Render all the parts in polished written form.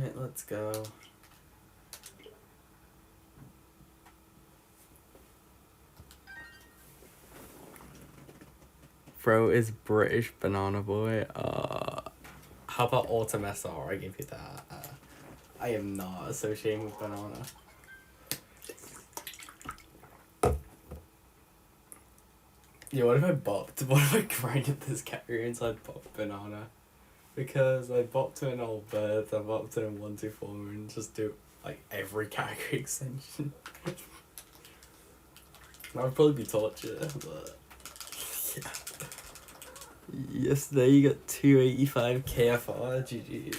Alright, let's go. Bro is British Banana Boy. How about Autumn SR? I give you that. I am not associating with banana. Yeah, what if I bopped? What if I grinded this category inside bop banana? Because I bopped to an old bird, I bopped to a 124 and just do like every category extension. That would probably be torture, but yeah. Yesterday you got 285 KFR, GG.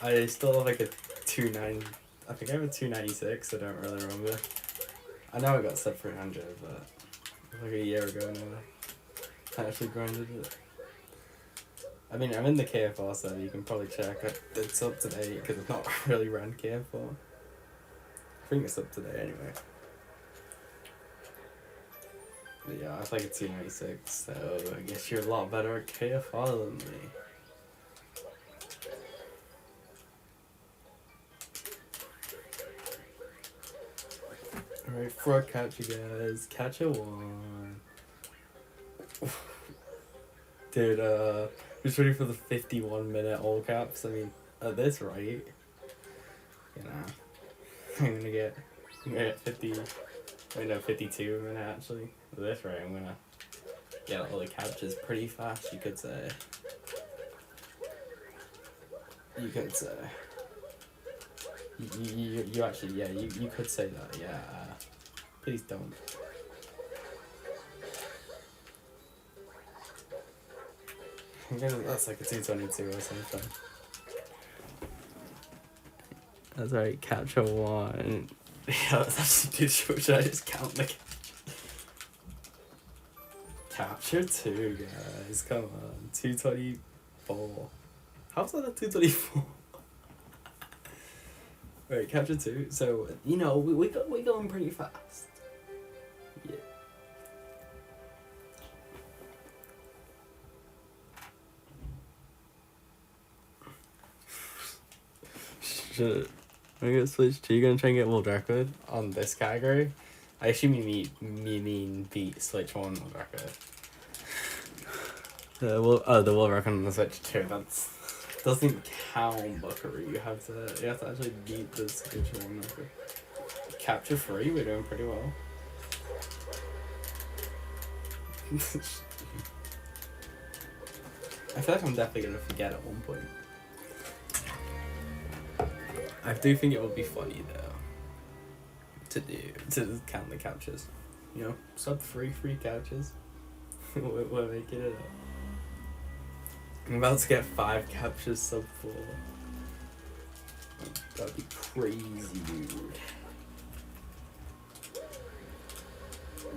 I still have like a 29. I think I have a 296. I don't really remember. I know I got sub 300, but like a year ago now. I actually grinded it. I mean, I'm in the KFR sub. You can probably check. It's up to date because I've not really ran KFR. I think it's up to date anyway. But yeah, I have like a 296, so I guess you're a lot better at KFR than me. Alright, for a catch, you guys. Catch a one. Dude, just ready for the 51-minute all caps. I mean, at this rate, you know, I'm gonna get 50. Wait, no, 52 minute actually. At this rate, I'm gonna get all the captures pretty fast. You could say. You could say. You actually, yeah, you could say that, yeah. Please don't. I'm gonna, that's like a 222 or something. That's right, capture one. Yeah, that's actually too short. Should I just count the capture two, guys? Come on, 224. How's that a 224? Right, capture two. So you know we going pretty fast. Yeah. I'm gonna switch to. You gonna try and get world record on this category? I assume you mean beat Switch 1 world record. The world record on the Switch 2. That's doesn't count, Buckaroo. You have to actually beat the Switch 1 record. Capture 3, we're doing pretty well. I feel like I'm definitely gonna forget at one point. I do think it would be funny though to count the captures. You know, sub free captures. We're making it up. I'm about to get 5 captures sub 4. That'd be crazy, dude.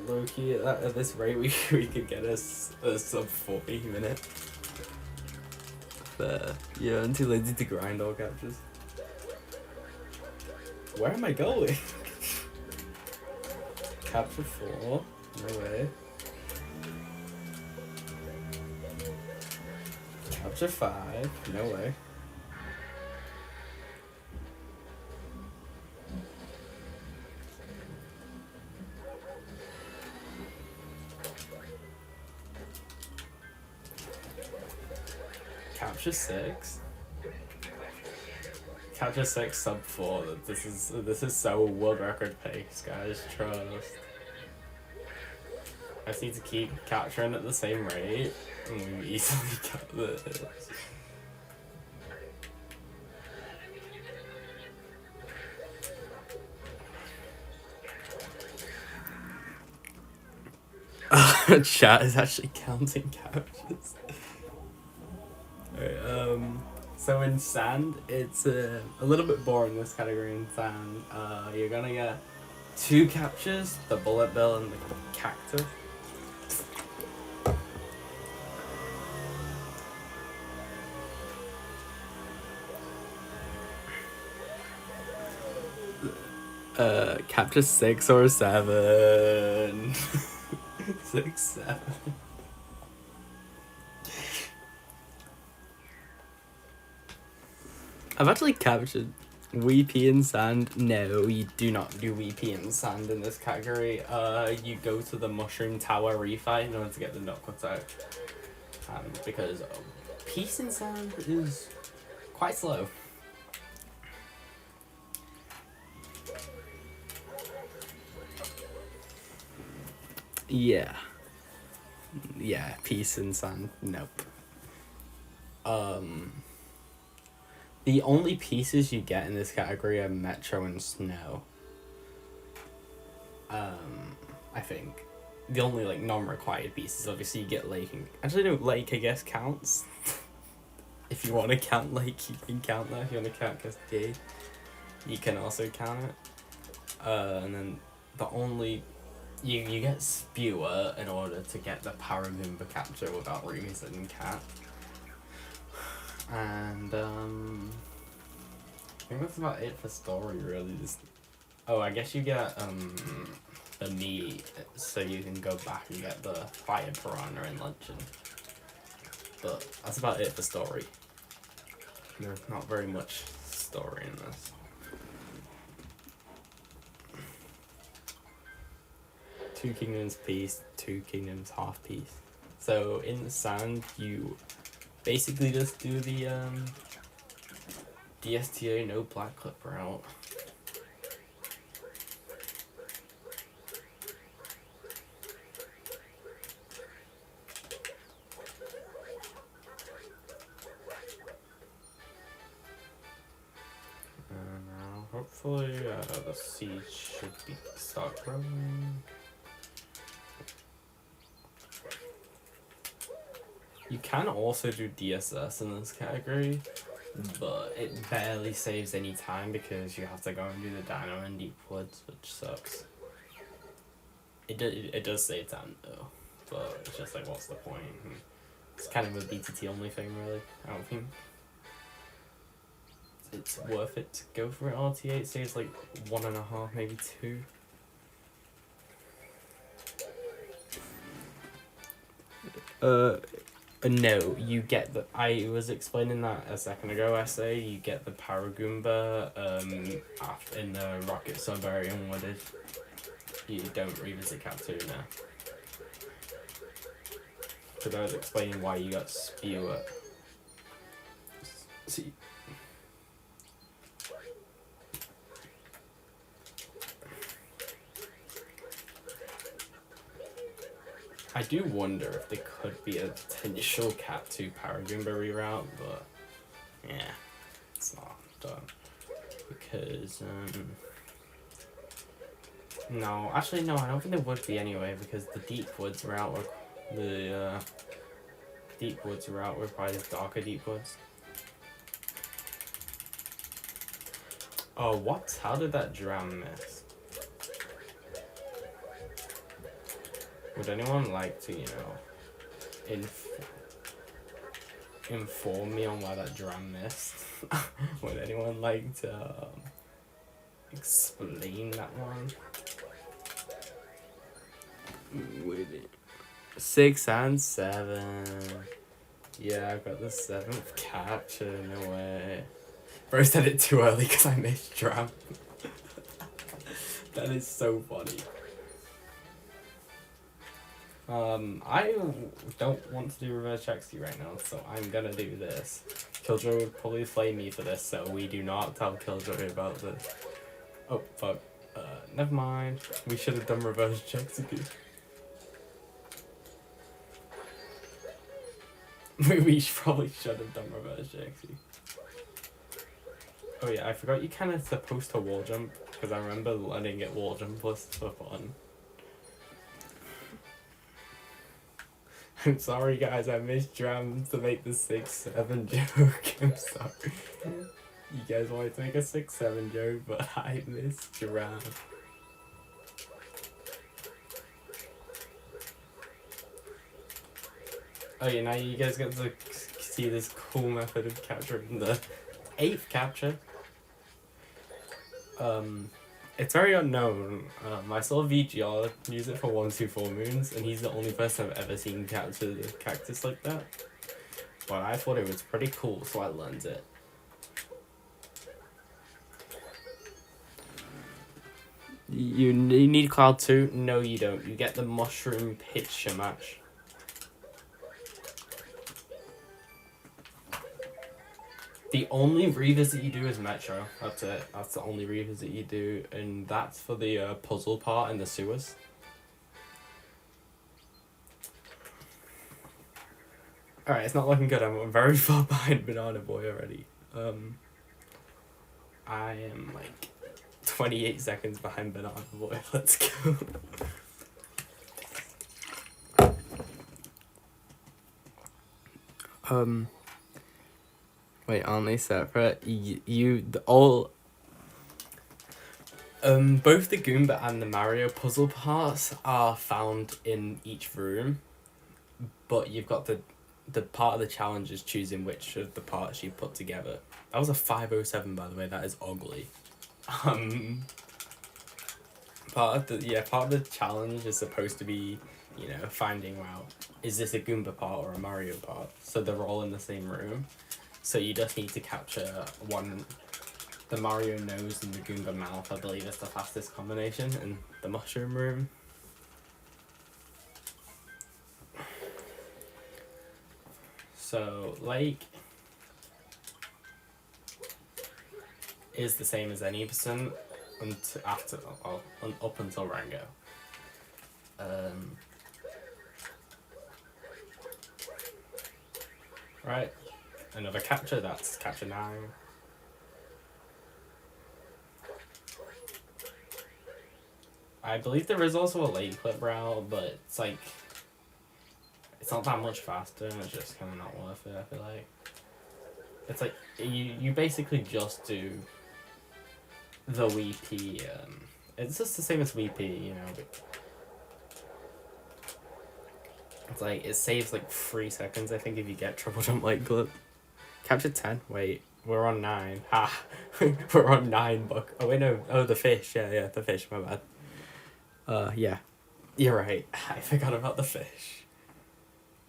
Low-key, at this rate, we could get a sub 40 minute. But yeah, I'm too lazy to grind all captures. Where am I going? Capture 4? No way. Capture 5? No way. Capture 6? Capture 6 sub 4. This is so world record pace, guys. Trust. I just need to keep capturing at the same rate, and we easily got this. Chat is actually counting captures. Alright, so in sand, it's a little bit boring, this category in sand. You're gonna get 2 captures, the bullet bill and the cactus. Capture 6 or 7. 6, 7. I've actually captured Weepy and Sand. No, you do not do Weepy and Sand in this category. You go to the Mushroom Tower refight in order to get the notcuts out. Because Peace and Sand is quite slow. Yeah. Yeah, Peace and Sand. Nope. The only pieces you get in this category are Metro and Snow. I think. The only, like, non-required pieces, obviously you get Lake and... Actually, no, Lake, I guess, counts. If you want to count Lake, you can count that. If you want to count Cascade, you can also count it. And then the only... You get Spewer in order to get the Paramoomba capture without resetting Cat. And, I think that's about it for story, really. Just... Oh, I guess you get, the meat, so you can go back and get the Fire Piranha and Luncheon. But that's about it for story. There's not very much story in this. Two Kingdoms piece, Two Kingdoms half piece. So in the Sand, you basically just do the DSTA no black clip route. Hopefully the seed should start growing. You can also do DSS in this category, but it barely saves any time because you have to go and do the Dino in Deep Woods, which sucks. It does save time though, but it's just like, what's the point? It's kind of a BTT only thing, really. I don't think it's worth it to go for it. RTA saves like 1.5, maybe 2. No, you get the... I was explaining that a second ago, essay. You get the Paragoomba in the Rocket Sub-Area and Wooded. You don't revisit Cat 2 now. Because I was explaining why you got Spewer. See... I do wonder if there could be a potential Cat 2 Paragoomba reroute, but yeah, it's not done. Because, no, actually no, I don't think there would be anyway, because the Deep Woods route, Deep Woods route requires darker Deep Woods. Oh, what? How did that dram miss? Would anyone like to, you know, inform me on why that drum missed? Would anyone like to explain that one? Wait, 6 and 7. Yeah, I got the 7th capture, no way. Bro said it too early because I missed drum. That is so funny. I don't want to do reverse Jaxi right now, so I'm gonna do this. Killjoy would probably flame me for this, so we do not tell Killjoy about this. Oh, fuck. Never mind. We should have done reverse Jaxi. We probably should have done reverse Jaxi. Oh yeah, I forgot you kind of supposed to wall jump, because I remember letting it wall jump was for fun. I'm sorry guys, I missed drum to make the 6-7 joke. I'm sorry. You guys wanted to make a 6-7 joke, but I missed drum. Oh yeah, now you guys get to see this cool method of capturing the 8th capture. It's very unknown. I saw VGR use it for 124 moons, and he's the only person I've ever seen capture the cactus like that. But I thought it was pretty cool, so I learned it. You need Cloud 2? No, you don't. You get the Mushroom Pitcher match. The only revisit you do is Metro. That's it. That's the only revisit you do, and that's for the puzzle part in the sewers. Alright, it's not looking good. I'm very far behind Banana Boy already. I am like 28 seconds behind Banana Boy. Let's go. Wait, aren't they separate? Both the Goomba and the Mario puzzle parts are found in each room, but you've got the part of the challenge is choosing which of the parts you put together. That was a 507, by the way. That is ugly. Part of the challenge is supposed to be, finding out, is this a Goomba part or a Mario part? So they're all in the same room. So you just need to capture the Mario nose and the Goomba mouth. I believe is the fastest combination in the mushroom room. So, is the same as any percent up until Rango. Right, another capture, that's capture 9. I believe there is also a late clip route, but it's not that much faster, and it's just kind of not worth it, I feel like. It's like, you basically just do the Wii P, it's just the same as Wii P, but it's like, it saves 3 seconds, I think, if you get triple jump late clip. Capture 10, wait, we're on 9, we're on 9, Buck. Oh wait, no, the fish, yeah, the fish, my bad. Yeah, you're right, I forgot about the fish.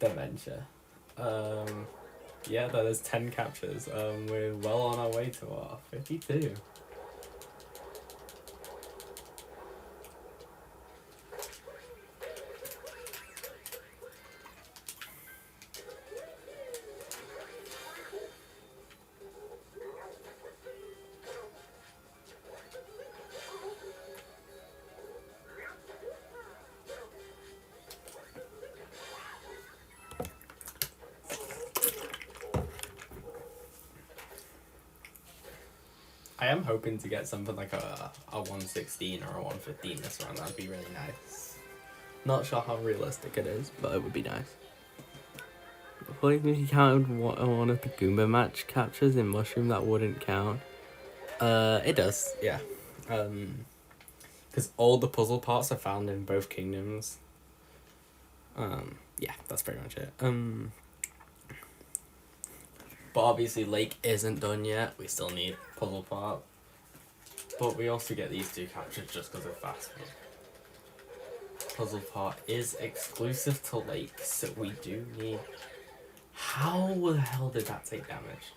Dementia. Yeah, that is 10 captures. We're well on our way to our 52. I am hoping to get something like a 116 or a 115 this round. That'd be really nice. Not sure how realistic it is, but it would be nice. What if you counted one of the Goomba match captures in Mushroom? That wouldn't count. It does, yeah. Because all the puzzle parts are found in both kingdoms. Yeah, that's pretty much it. But obviously Lake isn't done yet. We still need puzzle part. But we also get these 2 captures just because of fast food. Puzzle part is exclusive to Lake, so we do need... How the hell did that take damage?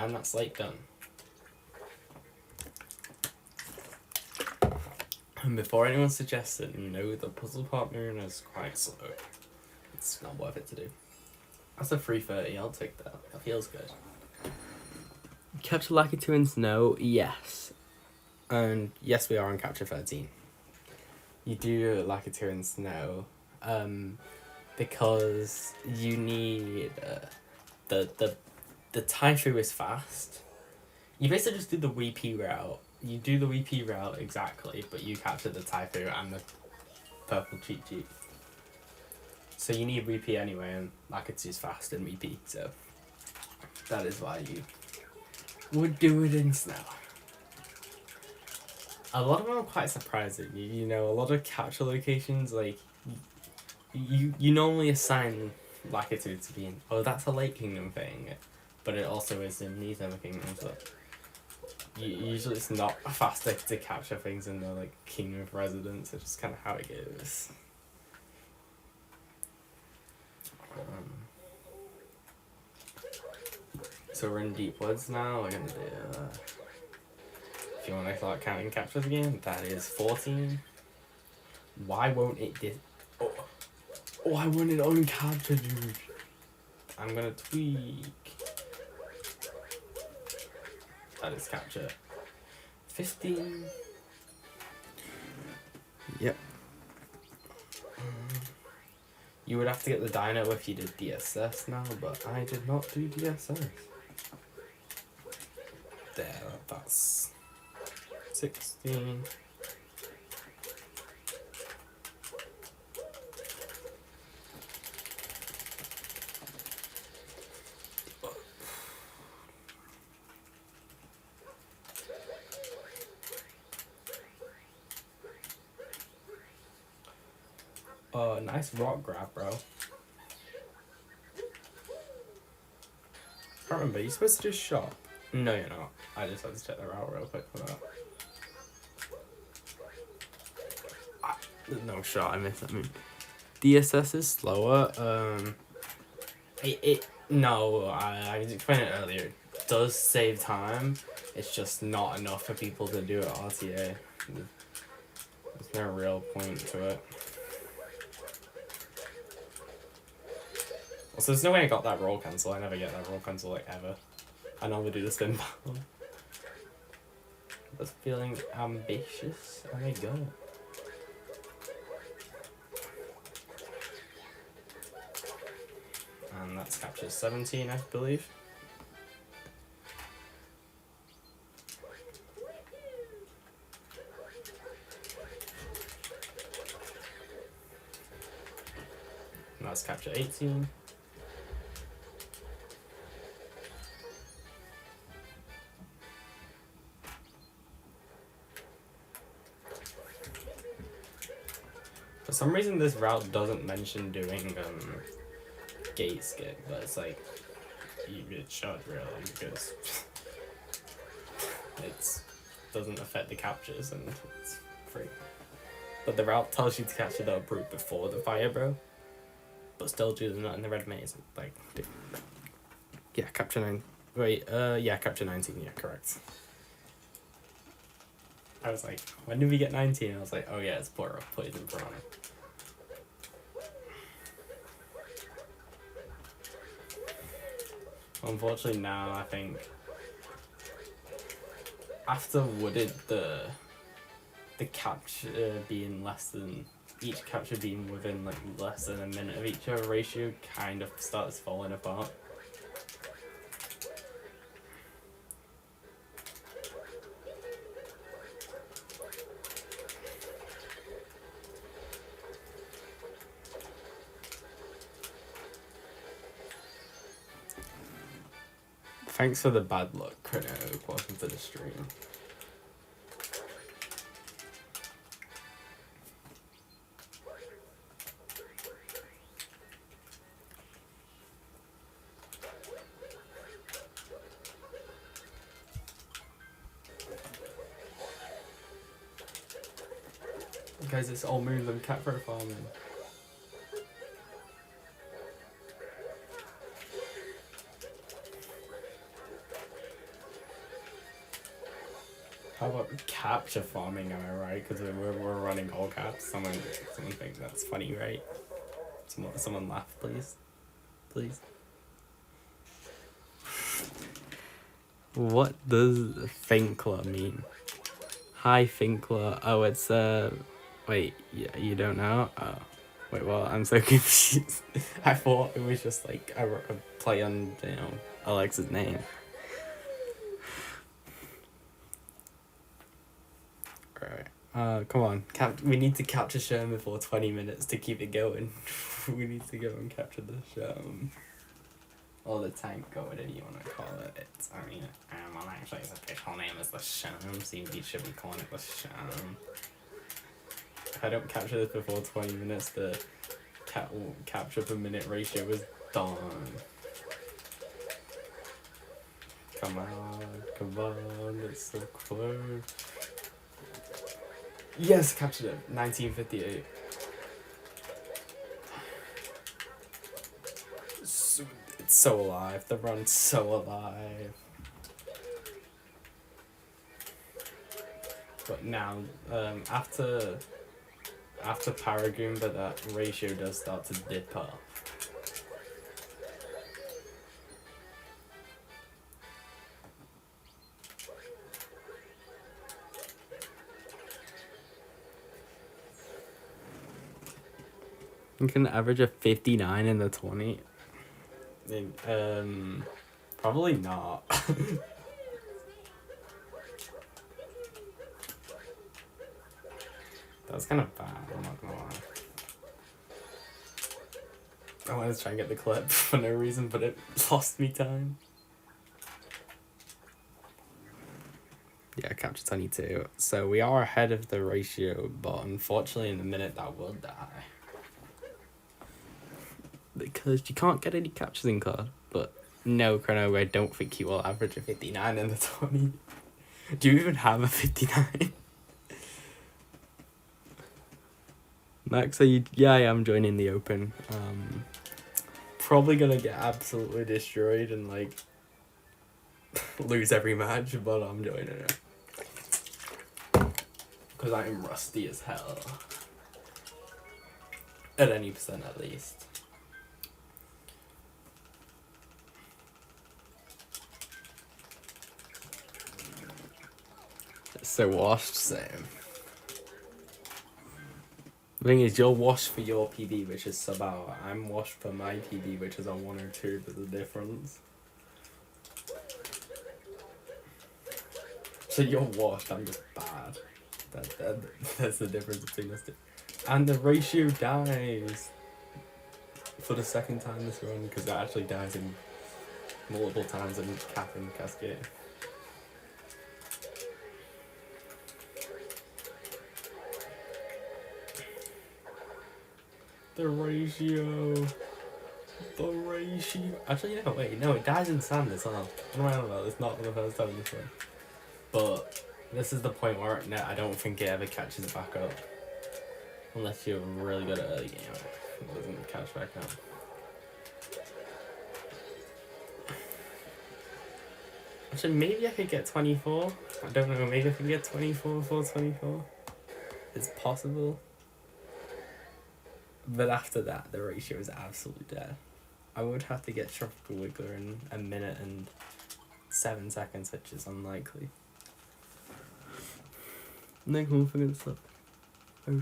And that's Lake done. And before anyone suggests it, no, the puzzle part moon is quite slow. It's not worth it to do. That's a 330, I'll take that. That feels good. Capture Lakitu in Snow, yes. And yes, we are on Capture 13. You do Lakitu in Snow, because you need the Taifu is fast. You basically just do the Wii P route. You do the Wii P route exactly, but you capture the Taifu and the purple Cheat Cheat. So you need Wii P anyway, and Lakitu's fast in Wii P, so that is why you would do it in Snow. A lot of them are quite surprising. A lot of capture locations, you normally assign Lakitu to be in, that's a Lake Kingdom thing, but it also is in these other kingdoms, but usually it's not faster to capture things in the like Kingdom of Residence. It's just kind of how it goes. So we're in Deep Woods now. We're gonna do. If you want to start counting captures again, that is 14. Why won't it why won't it uncapture, dude? I'm gonna tweak. That is capture. 15. Yep. You would have to get the dino if you did DSS now, but I did not do DSS. There, that's 16. Nice rock grab, bro. I can't remember, are you supposed to just shop? No, you're not. I just had to check the route real quick for that. No shot, I missed that move. DSS is slower. I explained it earlier. It does save time. It's just not enough for people to do it RTA. There's no real point to it. Also, there's no way I got that roll cancel. I never get that roll cancel, like, ever. I normally do the spin battle. Just feeling ambitious. I go. And that's capture 17, I believe. And that's capture 18. For some reason, this route doesn't mention doing gate skip, but it's like it should really, because it doesn't affect the captures and it's free. But the route tells you to capture the brute before the fire, bro. But still do the nut in the red maze. Like, yeah, capture 9. Wait, yeah, capture 19. Yeah, correct. I was like, when did we get 19? I was like, oh yeah, it's Poison Piranha. Unfortunately now, I think after Wooded, the capture being each capture being within like less than a minute of each other ratio kind of starts falling apart. Thanks for the bad luck, Chrono. Welcome to the stream. Guys, it's all moons and cat pro farming. How about capture farming, am I right? Because we're running all caps. Someone think that's funny, right? Someone laugh, please. Please. What does Finkler mean? Hi, Finkler. Oh, it's, wait, yeah, you don't know? Oh. Wait, well, I'm so confused. I thought it was just like a play on, Alex's name. Come on, we need to capture Sherman for 20 minutes to keep it going. We need to go and capture the Sherman. Or the tank, or whatever you want to call it. Well, actually its official name is the Sherman, so you should be calling it the Sherman. If I don't capture this before 20 minutes, the capture per minute ratio is done. Come on, it's so close. Yes, captured it. 1958. It's so alive. The run's so alive. But now, after Paragoomba, that ratio does start to dip off. You can average a 59 in the 20. Probably not. That was kind of bad, I'm not gonna lie. I wanted to try and get the clip for no reason, but it lost me time. Yeah, capture 22. So we are ahead of the ratio, but unfortunately in a minute that will die. Because you can't get any captures in card. But no, Chrono, I don't think you will average a 59 in the 20. Do you even have a 59? Max, yeah, I am joining the Open. Probably gonna get absolutely destroyed and like lose every match, but I'm joining it. Because I am rusty as hell. At any percent at least. So washed, same. The thing is, you're washed for your PB, which is sub hour. I'm washed for my PB, which is a 1 or 2. There's a difference. So you're washed, I'm just bad. That's the difference between us two. And the ratio dies for the second time this run, because it actually dies in multiple times in Cap and Cascade. The ratio. Actually, no, wait, no, it dies in sand as well. What am I on about? It's not for the first time this one. But this is the point where I don't think it ever catches it back up. Unless you're really good at early game. It doesn't catch back up. Actually, maybe I could get 24. I don't know, maybe I could get 24 for 24. It's possible. But after that, the ratio is absolutely dead. I would have to get Tropical Wiggler in 1 minute and 7 seconds, which is unlikely. Next one for good stuff. I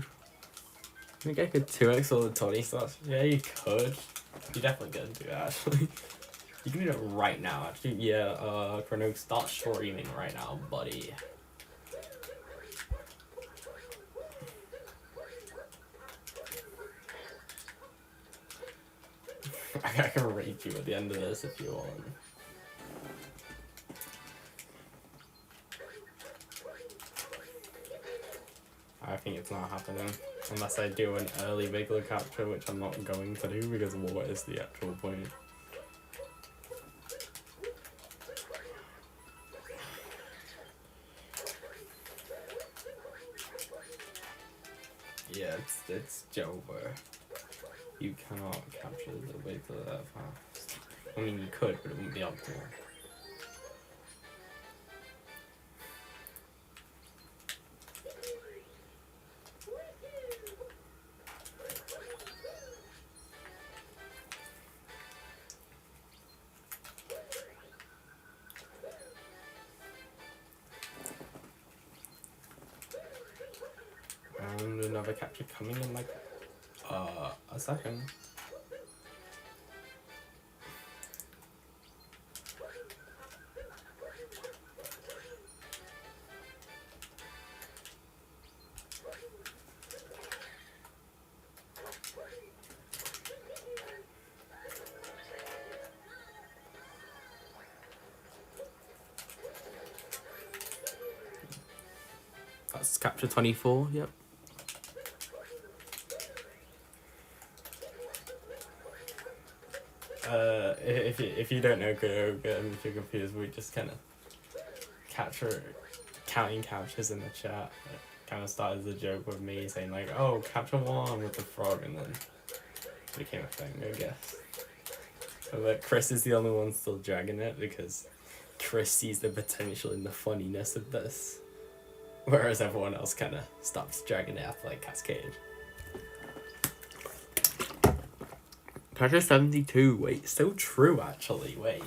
think I could 2x all the 20 slots. Yeah, you could. You definitely could do it, actually. You can do it right now, actually. Yeah, Chrono, start streaming right now, buddy. I can rate you at the end of this if you want. I think it's not happening. Unless I do an early Wiggler capture, which I'm not going to do because what is the actual point? Yeah, it's Jover. You cannot capture the Wiggler that fast. I mean, you could, but it wouldn't be optimal. And another capture coming in like a second. That's capture 24, yep. if you don't know Kyogre and if you're confused, we just kind of counting captures in the chat. It kind of started as a joke with me saying like, oh, capture one with the frog, and then it became a thing, I guess. But Chris is the only one still dragging it because Chris sees the potential in the funniness of this, whereas everyone else kind of stops dragging it after like Cascade. Capture 72. Wait, so true actually. Wait.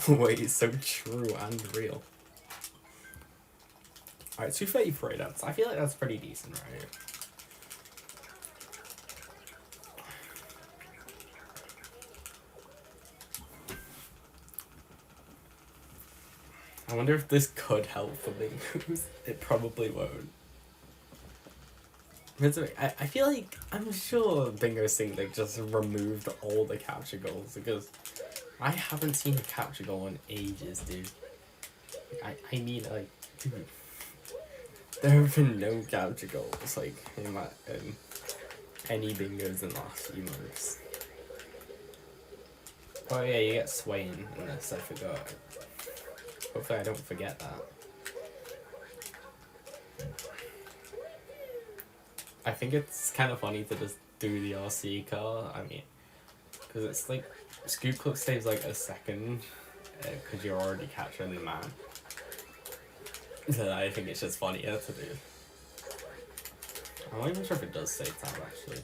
Wait, so true and real. Alright, 233. I feel like that's pretty decent, right? I wonder if this could help for Bingos. It probably won't. I feel like, I'm sure Bingo Sync like just removed all the capture goals because I haven't seen a capture goal in ages, dude. I mean, like, dude, there have been no capture goals like in my any bingos in the last few months. Oh yeah, you get Swain in this. I forgot. Hopefully, I don't forget that. I think it's kind of funny to just do the RC car. I mean, because it's like Scoop Clip saves like a second because you're already capturing the man. So I think it's just funnier to do. I'm not even sure if it does save time actually,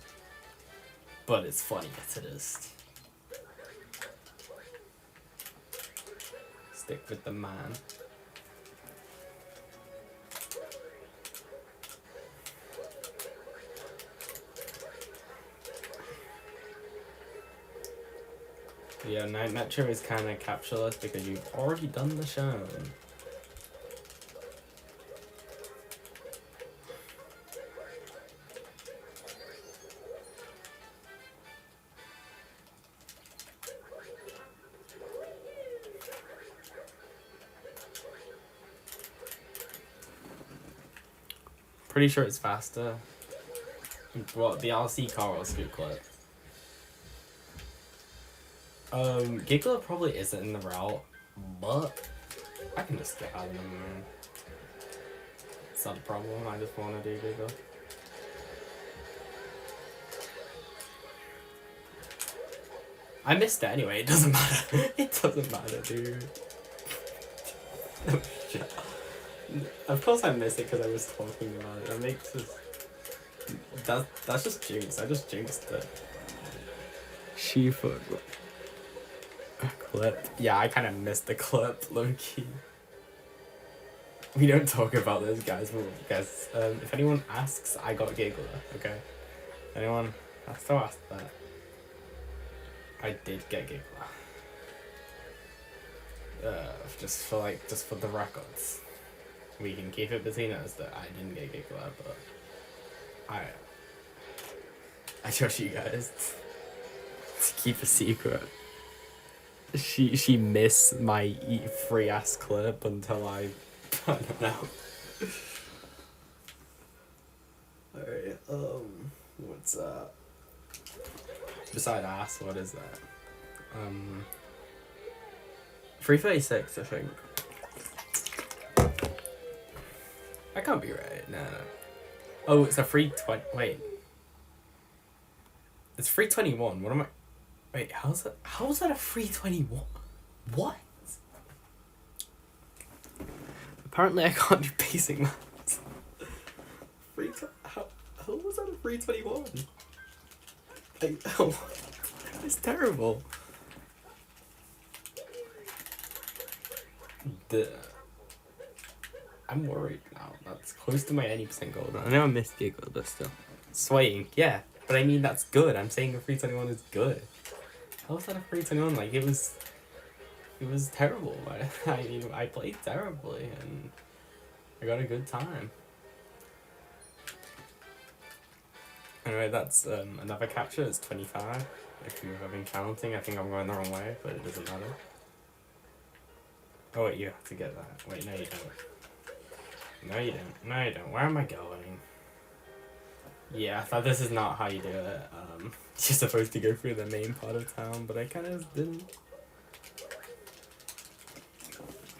but it's funnier to just stick with the man. Yeah, Metro is kind of captureless because you've already done the show. Pretty sure it's faster. What, the RC car or Scoop Clip? Giggler probably isn't in the route, but I can just get out of them. It's not a problem, I just want to do Giggler. I missed it anyway, it doesn't matter. It doesn't matter, dude. Oh, shit. Of course I missed it because I was talking about it. That makes this... That's just jinx. I just jinxed it. Shifa. Clip. Yeah, I kind of missed the clip, low-key. We don't talk about this, guys. If anyone asks, I got Giggler, okay? Anyone has to ask that. I did get Giggler. Just for the records. We can keep it between us that I didn't get Giggler, but I trust you guys to keep a secret. She missed my free ass clip until I don't know. Alright, what's that? Beside ass, what is that? 336, I think. That can't be right. No. Oh, it's a 320. Wait. It's 321. What am I? Wait, how's that a 321? What? Apparently I can't do basic maths. How was that a 321? It's terrible. I'm worried now. That's close to my 80% goal. I know I missed the goal, but still. Swaying, yeah. But I mean, that's good. I'm saying a 321 is good. How was that a 321? Like, it was terrible. I mean, I played terribly, and I got a good time. Anyway, that's another capture. It's 25. If you have been counting, I think I'm going the wrong way, but it doesn't matter. Oh wait, you have to get that. Wait, no you don't. No you don't. No you don't. Where am I going? Yeah, I thought this is not how you do it. You're supposed to go through the main part of town, but I kind of didn't.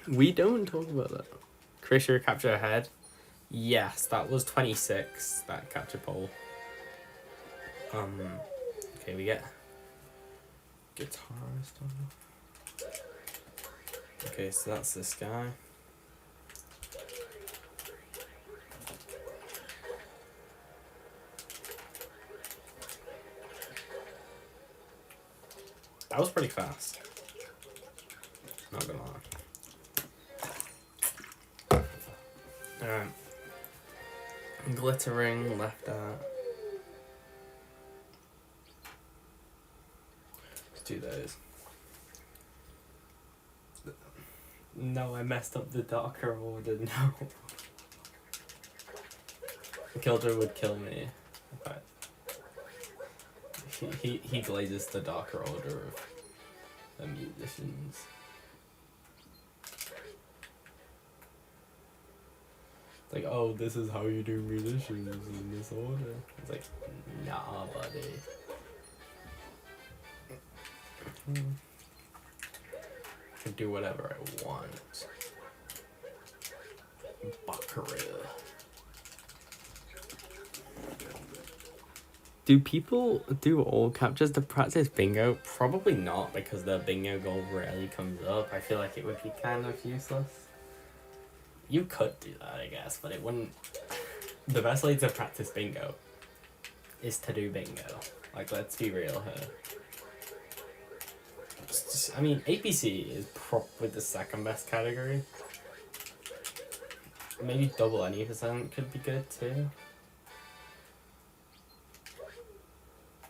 We don't talk about that. Create capture ahead. Yes, that was 26, that capture pole. Okay, we get guitarist on. Okay, so that's this guy. That was pretty fast. Not gonna lie. Alright. Glittering, left out. Let's do those. No, I messed up the darker order, no. Killjoy would kill me. Okay. He glazes the darker order of the musicians. It's like, oh, this is how you do musicians in this order. It's like, nah, buddy. I can do whatever I want. Buckaroo. Do people do all captures to practice bingo? Probably not, because the bingo goal rarely comes up. I feel like it would be kind of useless. You could do that, I guess, but it wouldn't. The best way to practice bingo is to do bingo. Like, let's be real here. I mean, APC is probably the second best category. Maybe double any percent could be good too.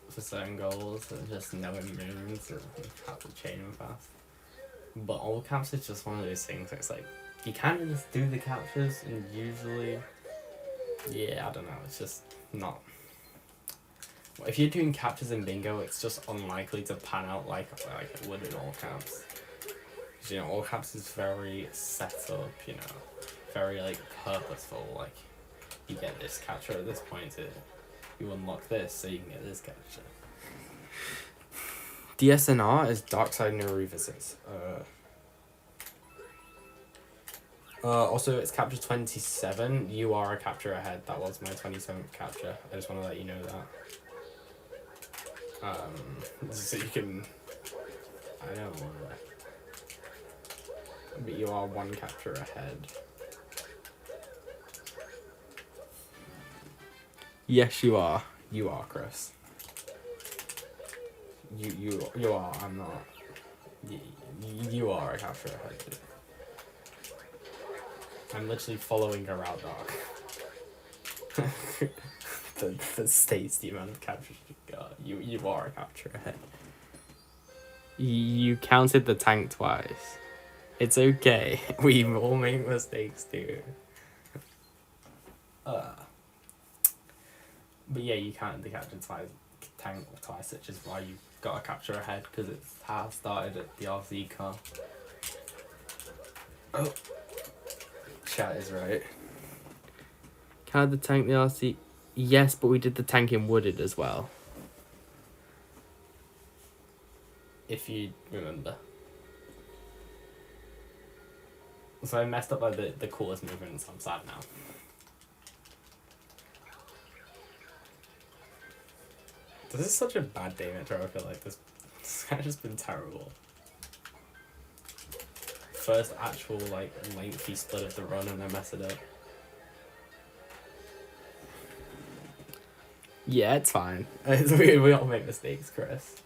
For certain goals, and just knowing moves and how to chain them fast. But all caps is just one of those things where it's like, you kind of just do the captures, and usually, yeah, I don't know, it's just not. If you're doing captures in bingo, it's just unlikely to pan out like it would in all caps. Because, you know, all caps is very set up, you know, very, like, purposeful, like, you get this capture at this point, you unlock this so you can get this capture. DSNR is Darkside No Revisits. Also, it's capture 27. You are a capture ahead. That was my 27th capture. I just want to let you know that. So you can. I don't know. But you are one capture ahead. Yes, you are. You are, Chris. You are. I'm not. You are a capture ahead. I'm literally following a route dog. the states the amount of captures you got. You are a capture ahead. You counted the tank twice. It's okay. We all make mistakes too. But yeah, you counted the capture tank twice, which is why you got a capture ahead, because it's half started at the RC car. Oh. Chat is right. Counted the tank, the RC. Yes, but we did the tank in Wooded as well. If you remember. So I messed up by the coolest movement, so I'm sad now. This is such a bad day, Metro. I feel like this has just been terrible. First actual, like, lengthy split of the run, and I mess it up. Yeah, it's fine. We all make mistakes, Chris.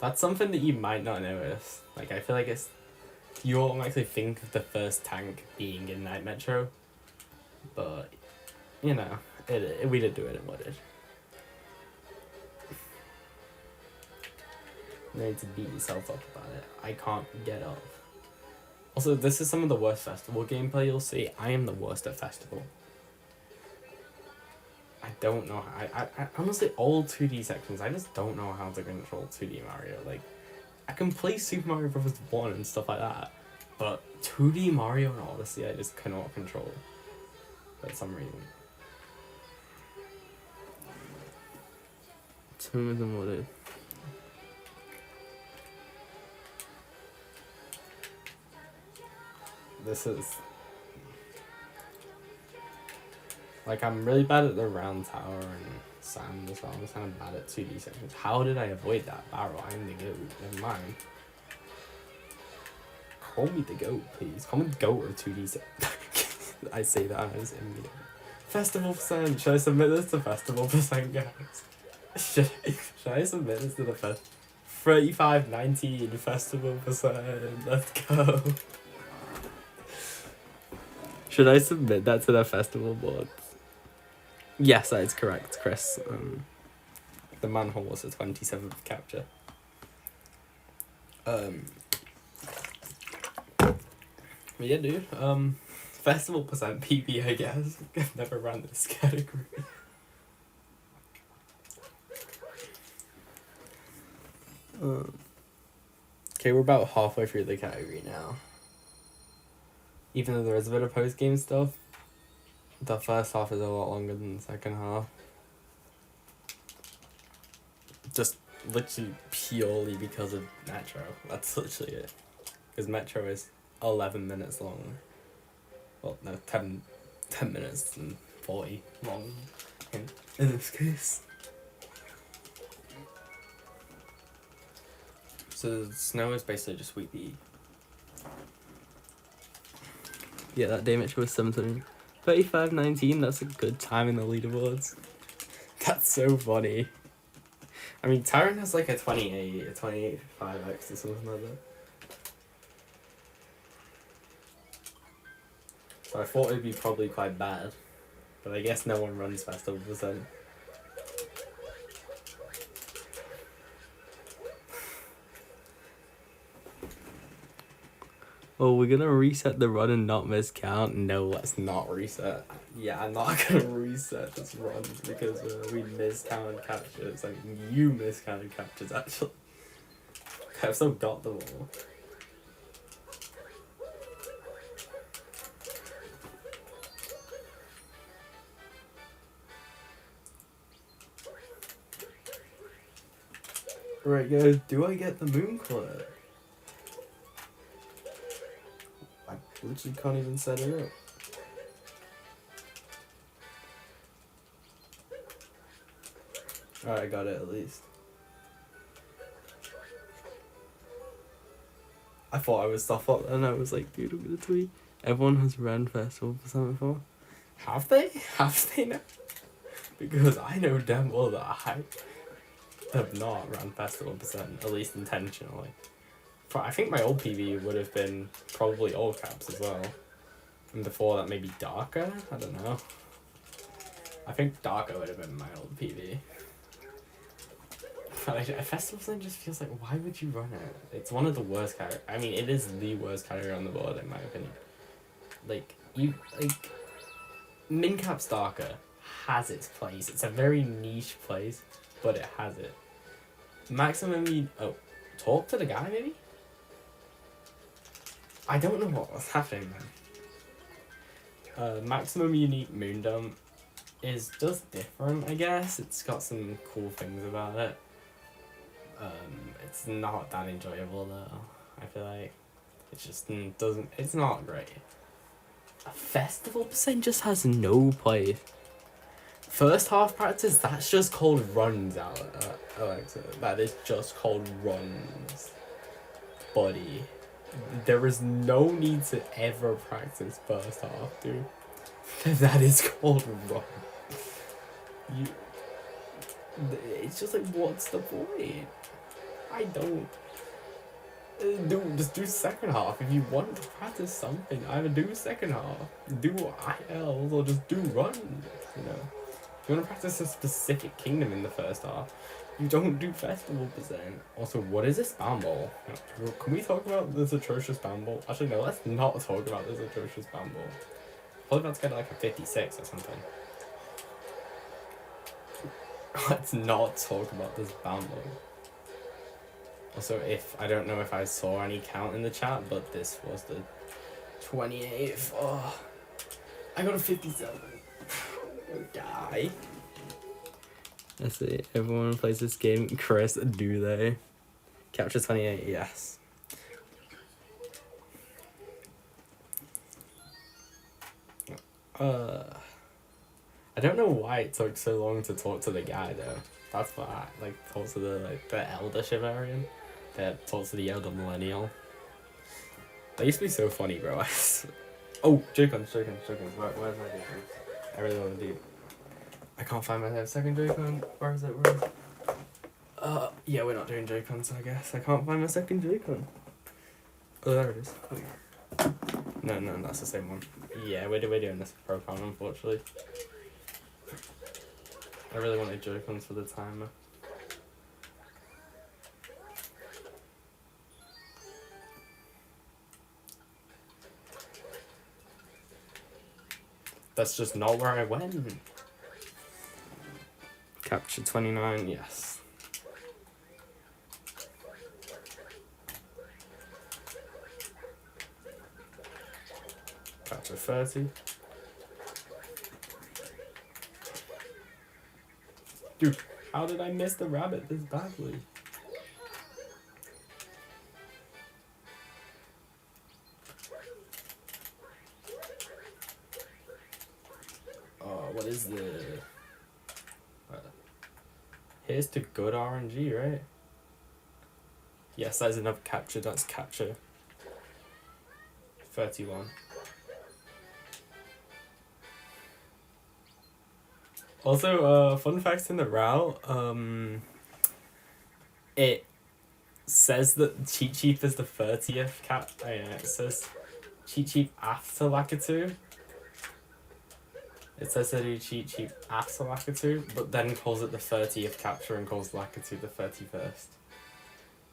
That's something that you might not notice. Like, I feel like it's... You automatically think of the first tank being in Night Metro. But, you know, we did do it in Wooded. You need to beat yourself up about it. I can't get up. Also, this is some of the worst festival gameplay you'll see. I am the worst at festival. I don't know how... I honestly, all 2D sections, I just don't know how to control 2D Mario. Like, I can play Super Mario Bros. 1 and stuff like that, but 2D Mario and Odyssey, I just cannot control for some reason. maximum what is. This is... Like, I'm really bad at the round tower and sand as well. I'm kind of bad at 2D sections. How did I avoid that barrel? I'm the goat. Never mind. Call me the goat, please. Call me the goat of 2D sections. I say that as immediate. Festival percent. Should I submit this to festival percent, guys? Should I submit this to the 3519 festival percent? Let's go. Should I submit that to the festival board? Yes, that is correct, Chris. The manhole was a 27th capture. But yeah, dude. Festival percent PB, I guess. I've never ran this category. Okay, we're about halfway through the category now. Even though there is a bit of post-game stuff, the first half is a lot longer than the second half. Just literally purely because of Metro. That's literally it. Because Metro is 11 minutes long. Well, no, 10 minutes and 40 long in this case. So the snow is basically just sweet beat. Yeah, that day Metro was 7:30. 35:19, that's a good time in the leaderboards. That's so funny. I mean, Tyron has like a 28 5x or something like that. So I thought it'd be probably quite bad. But I guess no one runs festival percent. Oh, we're gonna reset the run and not miscount? No, let's not reset. Yeah, I'm not gonna reset this run because we miscounted captures. Like, you miscounted captures, actually. I've still got them all. Right, guys, do I get the moon clip? I literally can't even set it up. Alright, I got it at least. I thought I was stuff up and I was like, dude, I'm gonna tweet. Everyone has ran festival percent before. Have they? Have they now? Because I know damn well that I have not run festival percent, at least intentionally. I think my old PV would have been probably all caps as well. And before that, maybe darker? I don't know. I think darker would have been my old PV. But festival percent just feels like, why would you run it? It's one of the worst categories. I mean, it is the worst category on the board, in my opinion. Min caps darker has its place. It's a very niche place, but it has it. Maximum talk to the guy maybe? I don't know what was happening then. Maximum unique moondom is just different, I guess. It's got some cool things about it. It's not that enjoyable though. I feel like it just doesn't. It's not great. A festival percent just has no place. First half practice, that's just called runs, Alexa. That is just called runs, buddy. There is no need to ever practice first half, dude. That is called run. It's just like, what's the point? I don't. Just do second half. If you want to practice something, either do second half, do ILs, or just do runs, you know. If you want to practice a specific kingdom in the first half, you don't do festival percent. Also, what is this spam ball? Can we talk about this atrocious spam ball? Actually, no, let's not talk about this atrocious spam ball. Probably about to get like a 56 or something. Let's not talk about this spam ball. Also, I don't know if I saw any count in the chat, but this was the 28th. Oh, I got a 57. I'm gonna die. Let's see. Everyone plays this game. Chris, do they? Capture 28, yes. I don't know why it took so long to talk to the guy though. That's why talk to the elder Shivarian. That talk to the elder millennial. That used to be so funny, bro. Oh, Joy-Cons. Where's my Joy-Cons? I really want to do. I can't find my second Joy-Con. Where is it? Yeah, we're not doing Joy-Cons, I guess. I can't find my second Joy-Con. Oh, there it is. No, that's the same one. Yeah, we're doing this Pro Con, unfortunately. I really wanted Joy-Cons for the timer. That's just not where I went. Capture 29, yes. Capture 30. Dude, how did I miss the rabbit this badly? What is the... Here's to good RNG, right? Yes, that's enough capture. That's capture 31. Also, fun facts in the route. It says that Cheat Sheep is the 30th cap. Oh, yeah, it says Cheat Sheep after Lakitu. It says that he Cheat Sheep after Lakitu, but then calls it the 30th capture and calls Lakitu the 31st.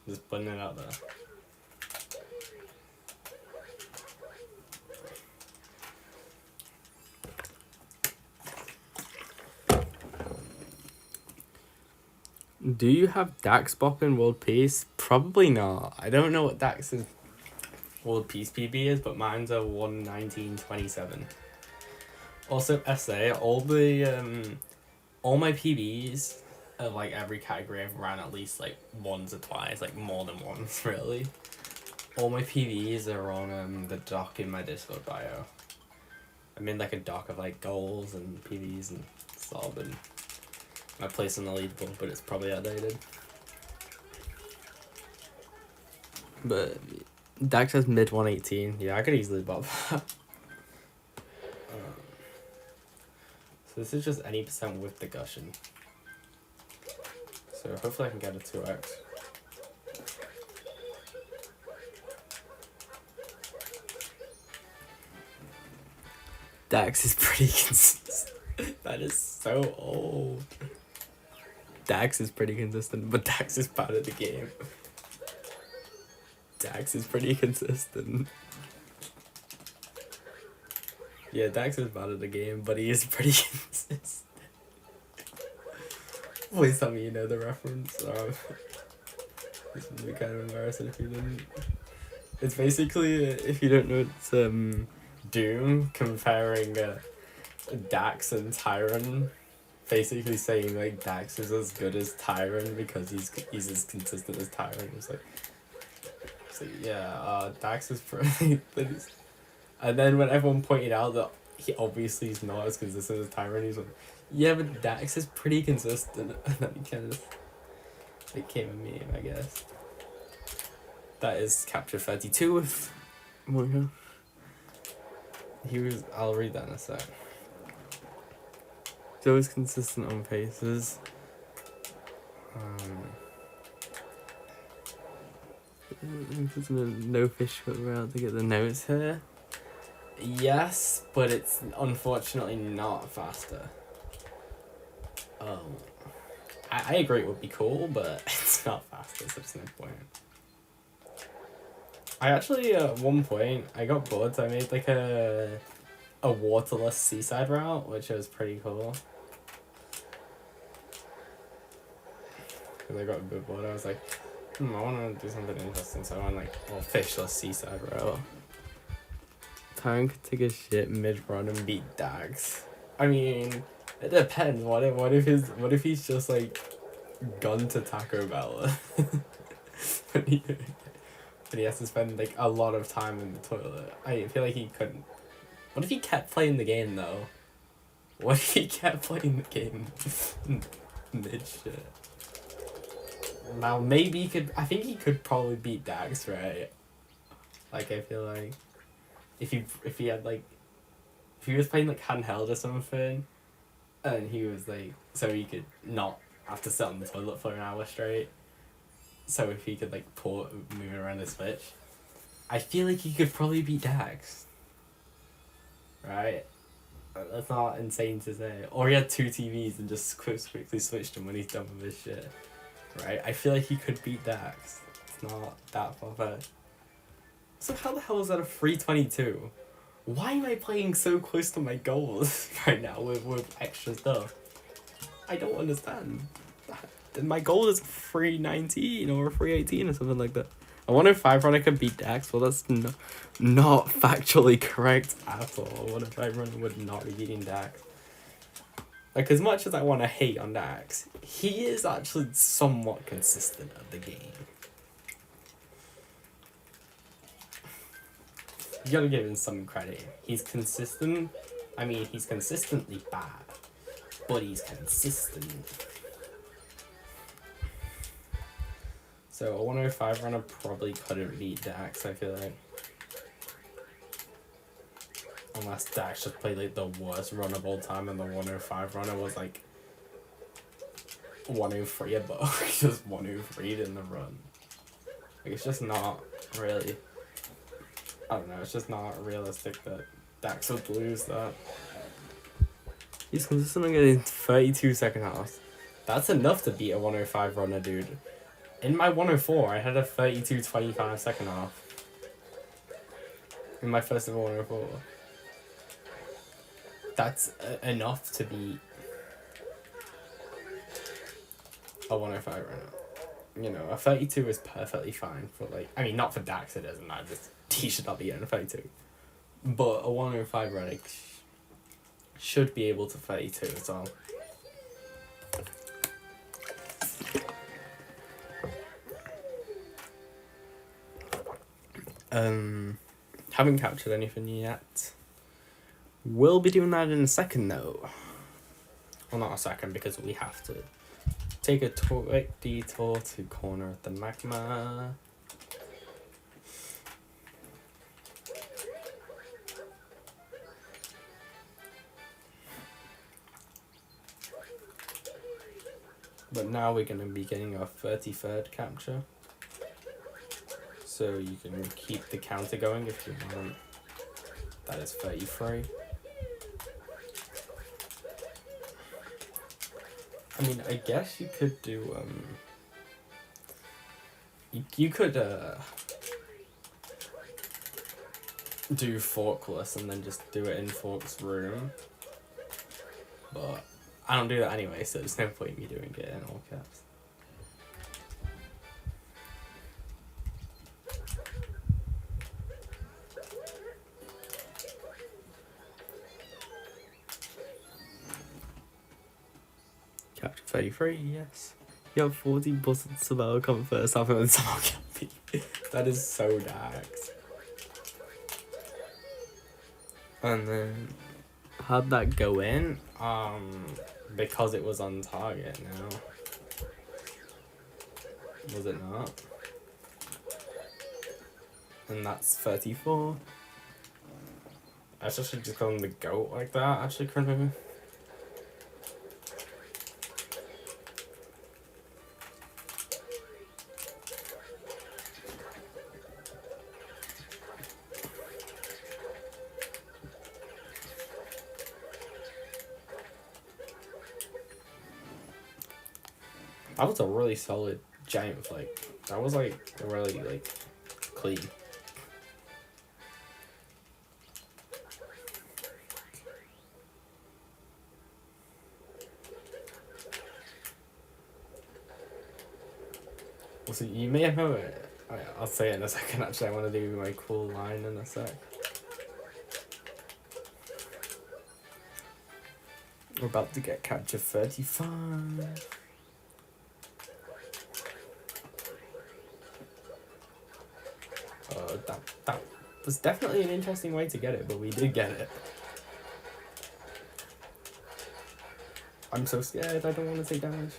Just putting it out there. Do you have Dax Bop in World Peace? Probably not. I don't know what Dax's World Peace PB is, but mine's a 1:19:27. Also, SA, all my PBs of every category I've ran at least once or twice, more than once really. All my PBs are on the doc in my Discord bio. I'm in a doc of goals and PBs and stuff, and my place on the leaderboard, but it's probably outdated. But Dax has mid 118. Yeah, I could easily bop that. So this is just any percent with the gushing. So hopefully I can get a 2x. Dax is pretty consistent. That is so old. Dax is pretty consistent, but Dax is bad at the game. Dax is pretty consistent. Yeah, Dax is bad at the game, but he is pretty consistent. Please tell me you know the reference. This would be kind of embarrassing if you didn't. It's basically, if you don't know, it's Doom comparing Dax and Tyron. Basically saying Dax is as good as Tyron because he's as consistent as Tyron. It's Dax is pretty. And then when everyone pointed out that he obviously is not as consistent as Tyron, he's like, yeah, but Dax is pretty consistent. And then he kind of became a meme, I guess. That is capture 32 with... Oh my god. I'll read that in a sec. He's always consistent on paces. No fish route to get the notes here. Yes, but it's unfortunately not faster. I agree it would be cool, but it's not faster, so there's no point. I actually, at one point, I got bored, so I made a waterless seaside route, which was pretty cool. Because I got a bit bored, I was like, I want to do something interesting, so I went fishless seaside route. Tyron could take a shit mid-run and beat Dax. I mean, It depends. What if he's just like gone to Taco Bell when he has to spend like a lot of time in the toilet. I feel like he couldn't. What if he kept playing the game though? What if he kept playing the game mid shit? Now maybe he could. I think he could probably beat Dax, right? Like I feel like if he had like if he was playing like handheld or something, and he was like so he could not have to sit on the toilet for an hour straight. So if he could like move around the Switch, I feel like he could probably beat Dax. Right? That's not insane to say. Or he had two TVs and just quickly switched them when he's done with his shit. Right? I feel like he could beat Dax. It's not that far fetched. So how the hell is that a 322? Why am I playing so close to my goals right now with extra stuff? I don't understand. My goal is 319 or 318 or something like that. I wonder if 5 runner can beat Dax. Well, that's not factually correct at all. I wonder if 5 runner would not be beating Dax. Like, as much as I want to hate on Dax, he is actually somewhat consistent at the game. You gotta give him some credit. He's consistent. I mean, he's consistently bad, but he's consistent. So a 105 runner probably couldn't beat Dax, I feel like. Unless Dax just played like the worst run of all time and the 105 runner was like 103 above. He just 103'd in the run. Like, it's just not really, I don't know, it's just not realistic that Dax would lose that. He's consistently getting 32 second halves. That's enough to beat a 105 runner, dude. In my 104, I had a 32.25 second half. In my first ever 104. That's enough to beat a 105 runner. You know, a 32 is perfectly fine for like, I mean, not for Dax it isn't, he should not be getting a 32. But a 105 runner should be able to 32 as well. Haven't captured anything yet. We'll be doing that in a second though. Well, not a second because we have to take a quick detour to corner at the magma. But now we're going to be getting our 33rd capture. So you can keep the counter going if you want. That is 33. I mean, I guess you could do, you could, do Forkless and then just do it in Fork's room. But I don't do that anyway, so there's no point in me doing it in all caps. Capture 33, yes. You have 40 bullets about come first half and then somehow kill me. That is so Dax. And then how'd that go in? Because it was on target now. Was it not? And that's 34. I should just call him the GOAT like that, actually, currently. That was a really solid giant flick. That was like really like clean. Also, you may have heard it. I'll say it in a second. Actually, I want to do my cool line in a sec. We're about to get capture 35. That was definitely an interesting way to get it, but we did get it. I'm so scared, I don't want to take damage.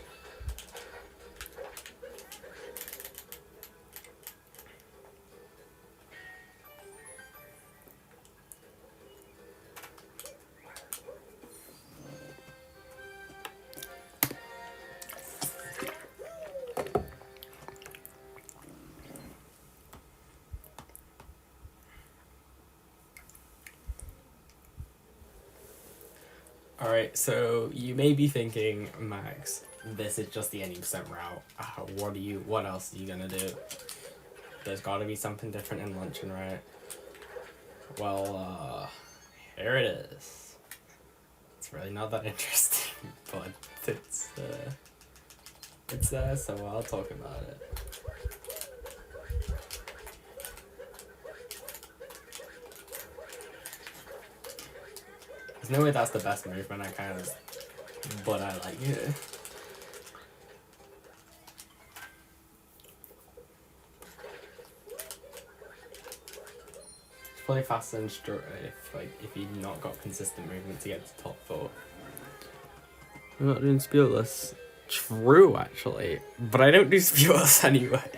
Alright, so you may be thinking, Max, this is just the 80% route. What else are you gonna do? There's gotta be something different in Luncheon, right? Well, here it is. It's really not that interesting, but it's there, so I'll talk about it. There's no way that's the best movement, but I like it. It's probably faster than Strut if you've not got consistent movement to get to top 4. I'm not doing Spearless. True, actually, but I don't do Spearless anyway.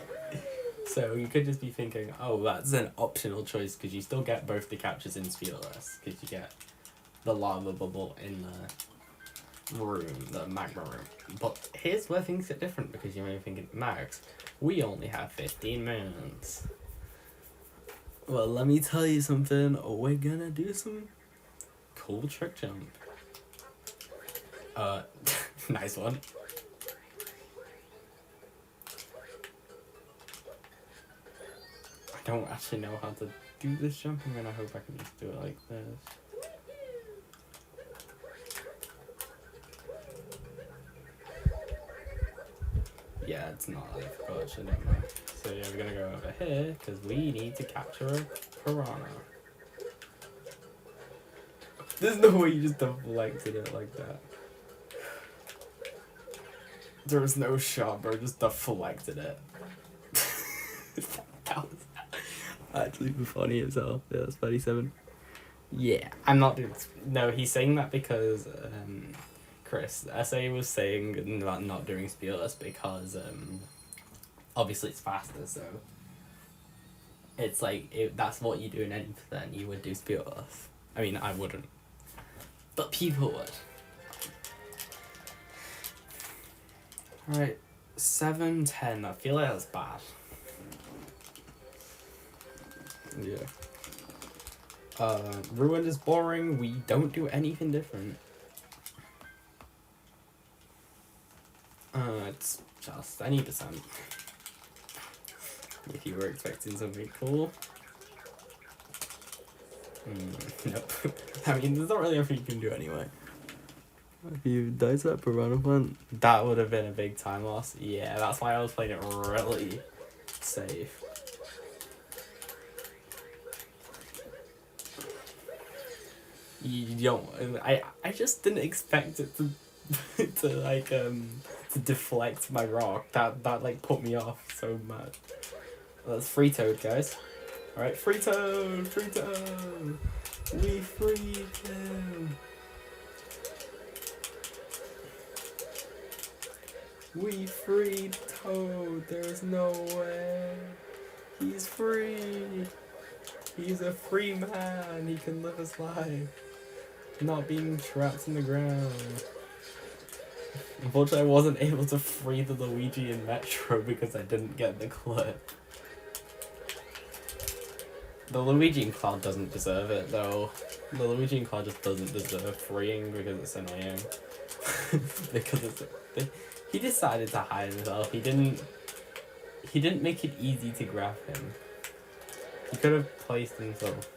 So you could just be thinking, oh, that's an optional choice because you still get both the captures in Spearless because you get the lava bubble in the room, the magma room. But here's where things get different because you may be thinking, Max, we only have 15 minutes. Well, let me tell you something. We're gonna do some cool trick jump. Nice one. I don't actually know how to do this jump. I mean, I hope I can just do it like this. Yeah, it's not. I forgot, actually, never mind. So yeah, we're gonna go over here, because we need to capture a piranha. There's no way you just deflected it like that. There was no shot, bro, just deflected it. That was actually funny as hell. Yeah, that's 37. Yeah, I'm not doing... No, he's saying that because, Chris, SA was saying about not doing Spearless because, obviously it's faster, so it's like, if that's what you do in any percent, you would do Spearless. I mean, I wouldn't, but people would. Alright, 7-10, I feel like that's bad. Yeah. Ruined is boring, we don't do anything different. It's just any percent. If you were expecting something cool. Nope. I mean, there's not really anything you can do anyway. If you died to that piranha plant, that would have been a big time loss. Yeah, that's why I was playing it really safe. You don't... I just didn't expect it to to deflect my rock. That like put me off so much. That's Free Toad, guys. Alright, Free Toad! Free Toad! We freed him! We freed Toad! There's no way! He's free! He's a free man! He can live his life! Not being trapped in the ground. Unfortunately, I wasn't able to free the Luigi in Metro because I didn't get the clip. The Luigi in Cloud doesn't deserve it, though. The Luigi in Cloud just doesn't deserve freeing because it's annoying. He decided to hide himself. He didn't make it easy to grab him. He could have placed himself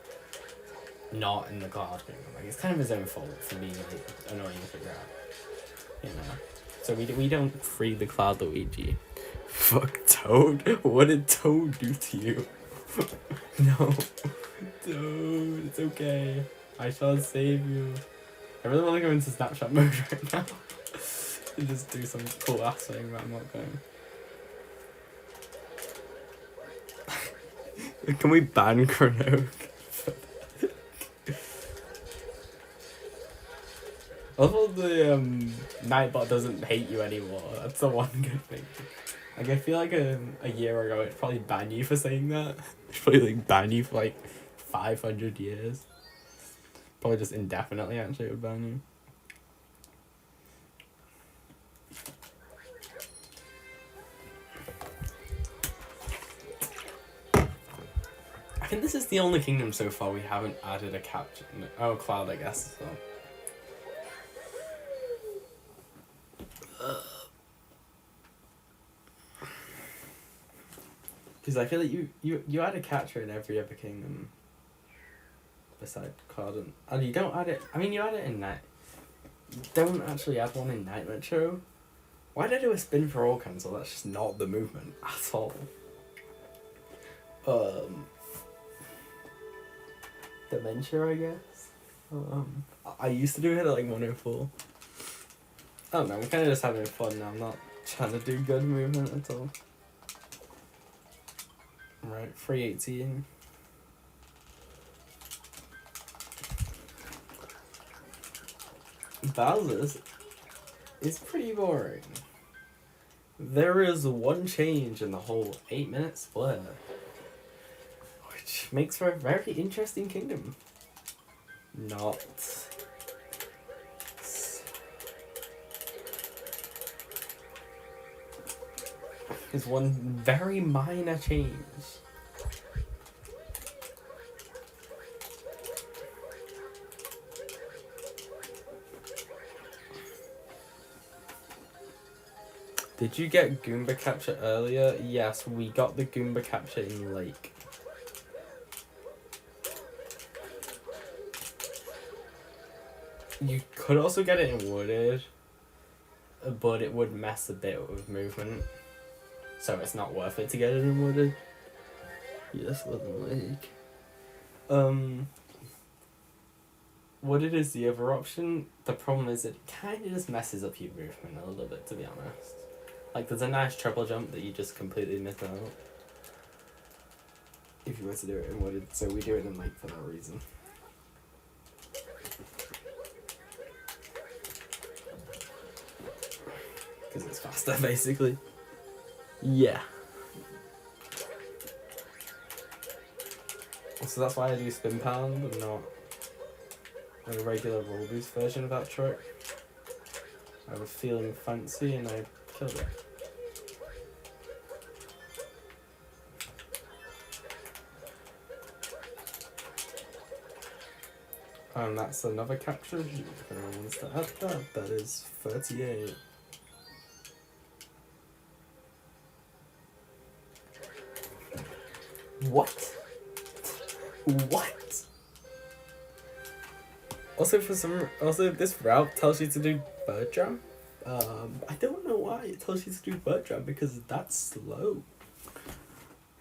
not in the Cloud Kingdom. Like, it's kind of his own fault for being like annoying to grab. You know. So we don't free the Cloud Luigi. Fuck Toad. What did Toad do to you? No. Toad, it's okay. I shall save you. I really want to go into Snapchat mode right now. And just do some cool ass thing, but I'm not going. Can we ban Chrono? Although the Nightbot doesn't hate you anymore, that's the one good thing. Like, I feel like a year ago it'd probably ban you for saying that. It'd probably like ban you for like 500 years. Probably just indefinitely actually it would ban you. I think this is the only kingdom so far we haven't added a capture. Oh, Cloud, I guess. So. Because I feel like you add a capture in every other kingdom. Besides Cloud and you don't add it. I mean, you add it in Night. You don't actually add one in Night Metro. Why did I do a spin for all cancel? That's just not the movement at all. Dementia, I guess. I used to do it at like 104. I don't know, I'm kind of just having fun now. I'm not trying to do good movement at all. Right, 318. Bowser's is pretty boring. There is one change in the whole 8-minute split, which makes for a very interesting kingdom. Not. Is one very minor change. Did you get Goomba capture earlier? Yes, we got the Goomba capture in Lake. You could also get it in Wooded, but it would mess a bit with movement. So it's not worth it to get it in Wooded. Yes, wasn't Lake. Wooded is the other option. The problem is it kind of just messes up your movement a little bit, to be honest. Like, there's a nice triple jump that you just completely miss out if you were to do it in Wooded, so we do it in Lake for that reason. Because it's faster, basically. Yeah. So that's why I do Spin Pound and not a regular roll boost version of that trick. I was feeling fancy and I killed it. And that's another capture. If anyone wants to add that, that is 38. What? What? Also, this route tells you to do bird jump. I don't know why it tells you to do bird jump because that's slow.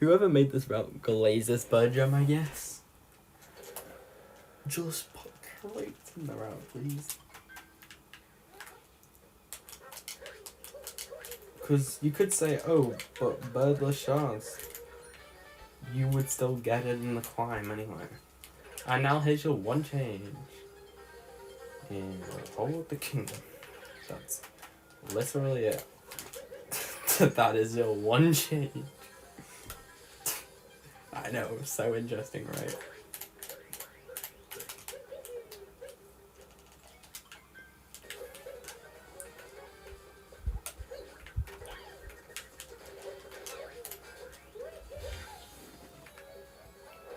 Whoever made this route glazes bird jump, I guess. Just put right in the route, please. Because you could say, oh, but birdless shards. You would still get it in the climb anyway. And now here's your one change in the whole of the kingdom. That's literally it. That is your one change. I know, so interesting, right?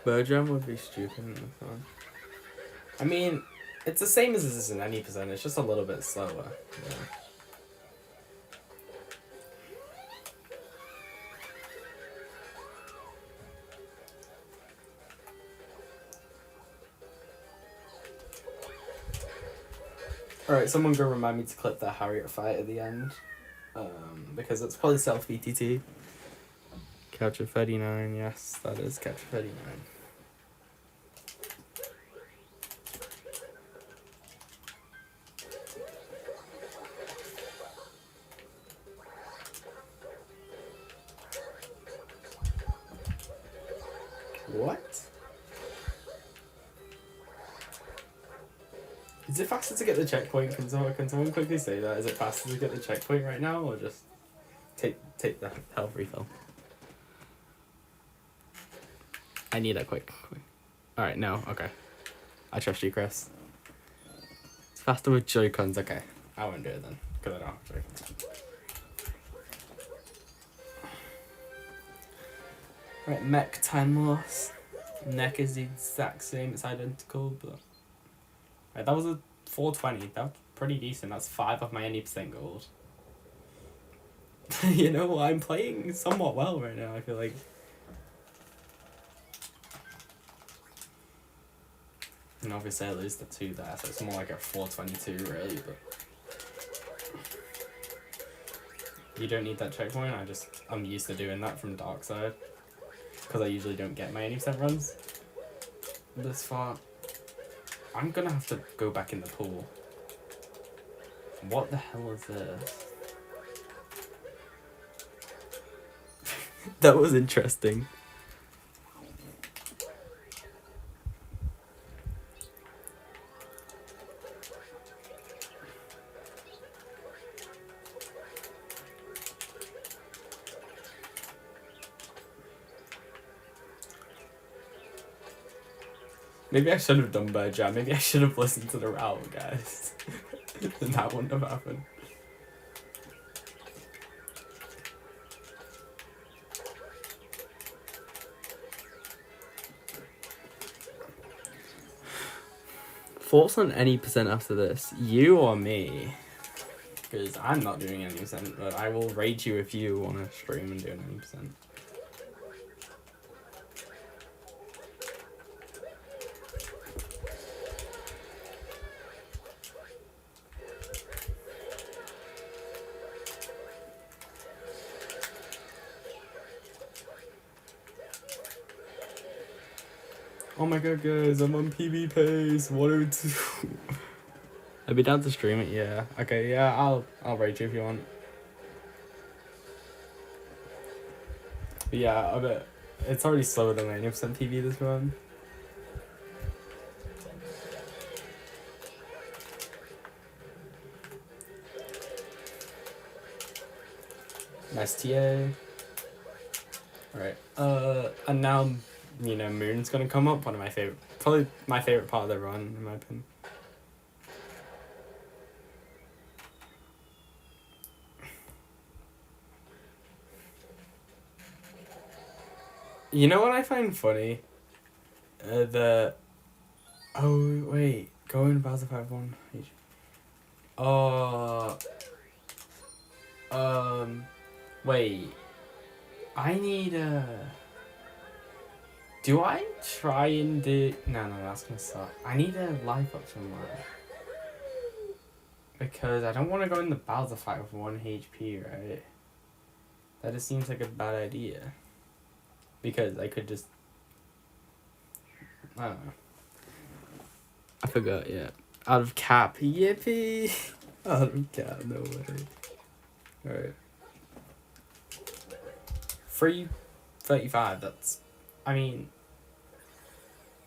Bird jump would be stupid in this one. I mean, it's the same as this is in any percent, it's just a little bit slower. Yeah. Alright, someone go remind me to clip the Harriet fight at the end. Because it's probably self-BTT. Capture 39, yes, that is Capture 39. Is it faster to get the checkpoint? Can someone quickly say that? Is it faster to get the checkpoint right now, or just take the health refill? I need that quick. Alright, no, okay. I trust you, Chris. It's faster with Joy-Cons, okay. I won't do it then, because I don't have Joy-Cons. Right, mech time loss. Neck is the exact same, it's identical, but... Right, that was a 420, that's pretty decent, that's 5 of my 80% gold. You know, I'm playing somewhat well right now, I feel like. And obviously I lose the 2 there, so it's more like a 422 really, but... You don't need that checkpoint, I'm used to doing that from Dark Side. Because I usually don't get my 80% runs this far. I'm gonna have to go back in the pool. What the hell is this? That was interesting. Maybe I should have done better job. Maybe I should have listened to the route, guys. Then that wouldn't have happened. Thoughts on any percent after this? You or me? Because I'm not doing any percent, but I will rate you if you want to stream and do an 80%. Oh my god, guys, I'm on PB pace 102. I'd be down to stream it, yeah. Okay, yeah, I'll rate you if you want. But yeah, I bet it's already slower than 90% PB this run. Nice TA. Alright, and now, you know, Moon's gonna come up, probably my favorite part of the run, in my opinion. You know what I find funny? Oh, wait, go in Bowser 5-1. Wait. I need do I try and do... No, that's gonna suck. I need a life up somewhere. Because I don't want to go in the Bowser fight with 1 HP, right? That just seems like a bad idea. Because I could just... I don't know. I forgot, yeah. Out of cap. Yippee! Out of cap, no way. Alright. 335, that's... I mean...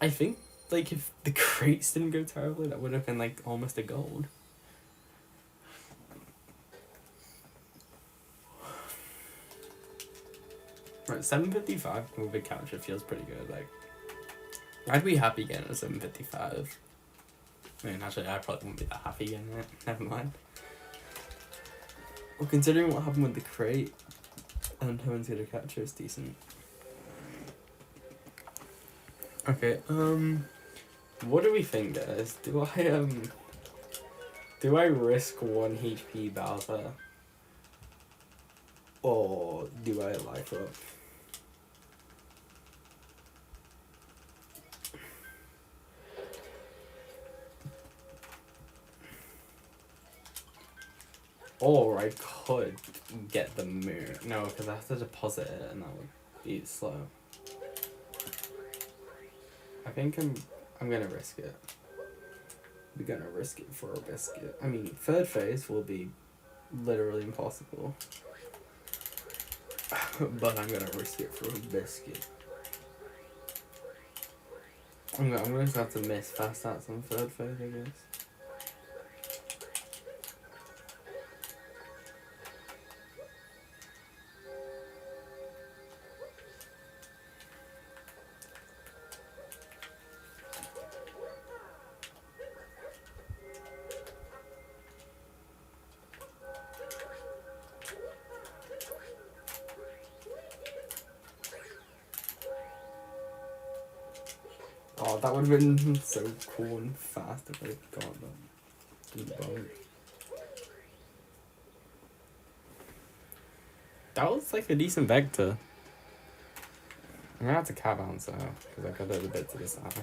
I think, like, if the crates didn't go terribly, that would have been, like, almost a gold. Right, 755 with a big capture feels pretty good, like... I'd be happy getting a 755. I mean, actually, I probably wouldn't be that happy getting it. Never mind. Well, considering what happened with the crate, and having to get a capture is decent. Okay, what do we think, guys? Do I risk 1 HP Bowser? Or do I life up? Or I could get the moon. No, because I have to deposit it and that would be slow. I think I'm gonna risk it. We're gonna risk it for a biscuit. I mean, third phase will be literally impossible. But I'm gonna risk it for a biscuit. I'm gonna have to miss fast outs on third phase, I guess. Oh, that would have been so cool and fast if I got that. That was like a decent vector. I'm gonna have to cat bounce out because I got it a bit to the side.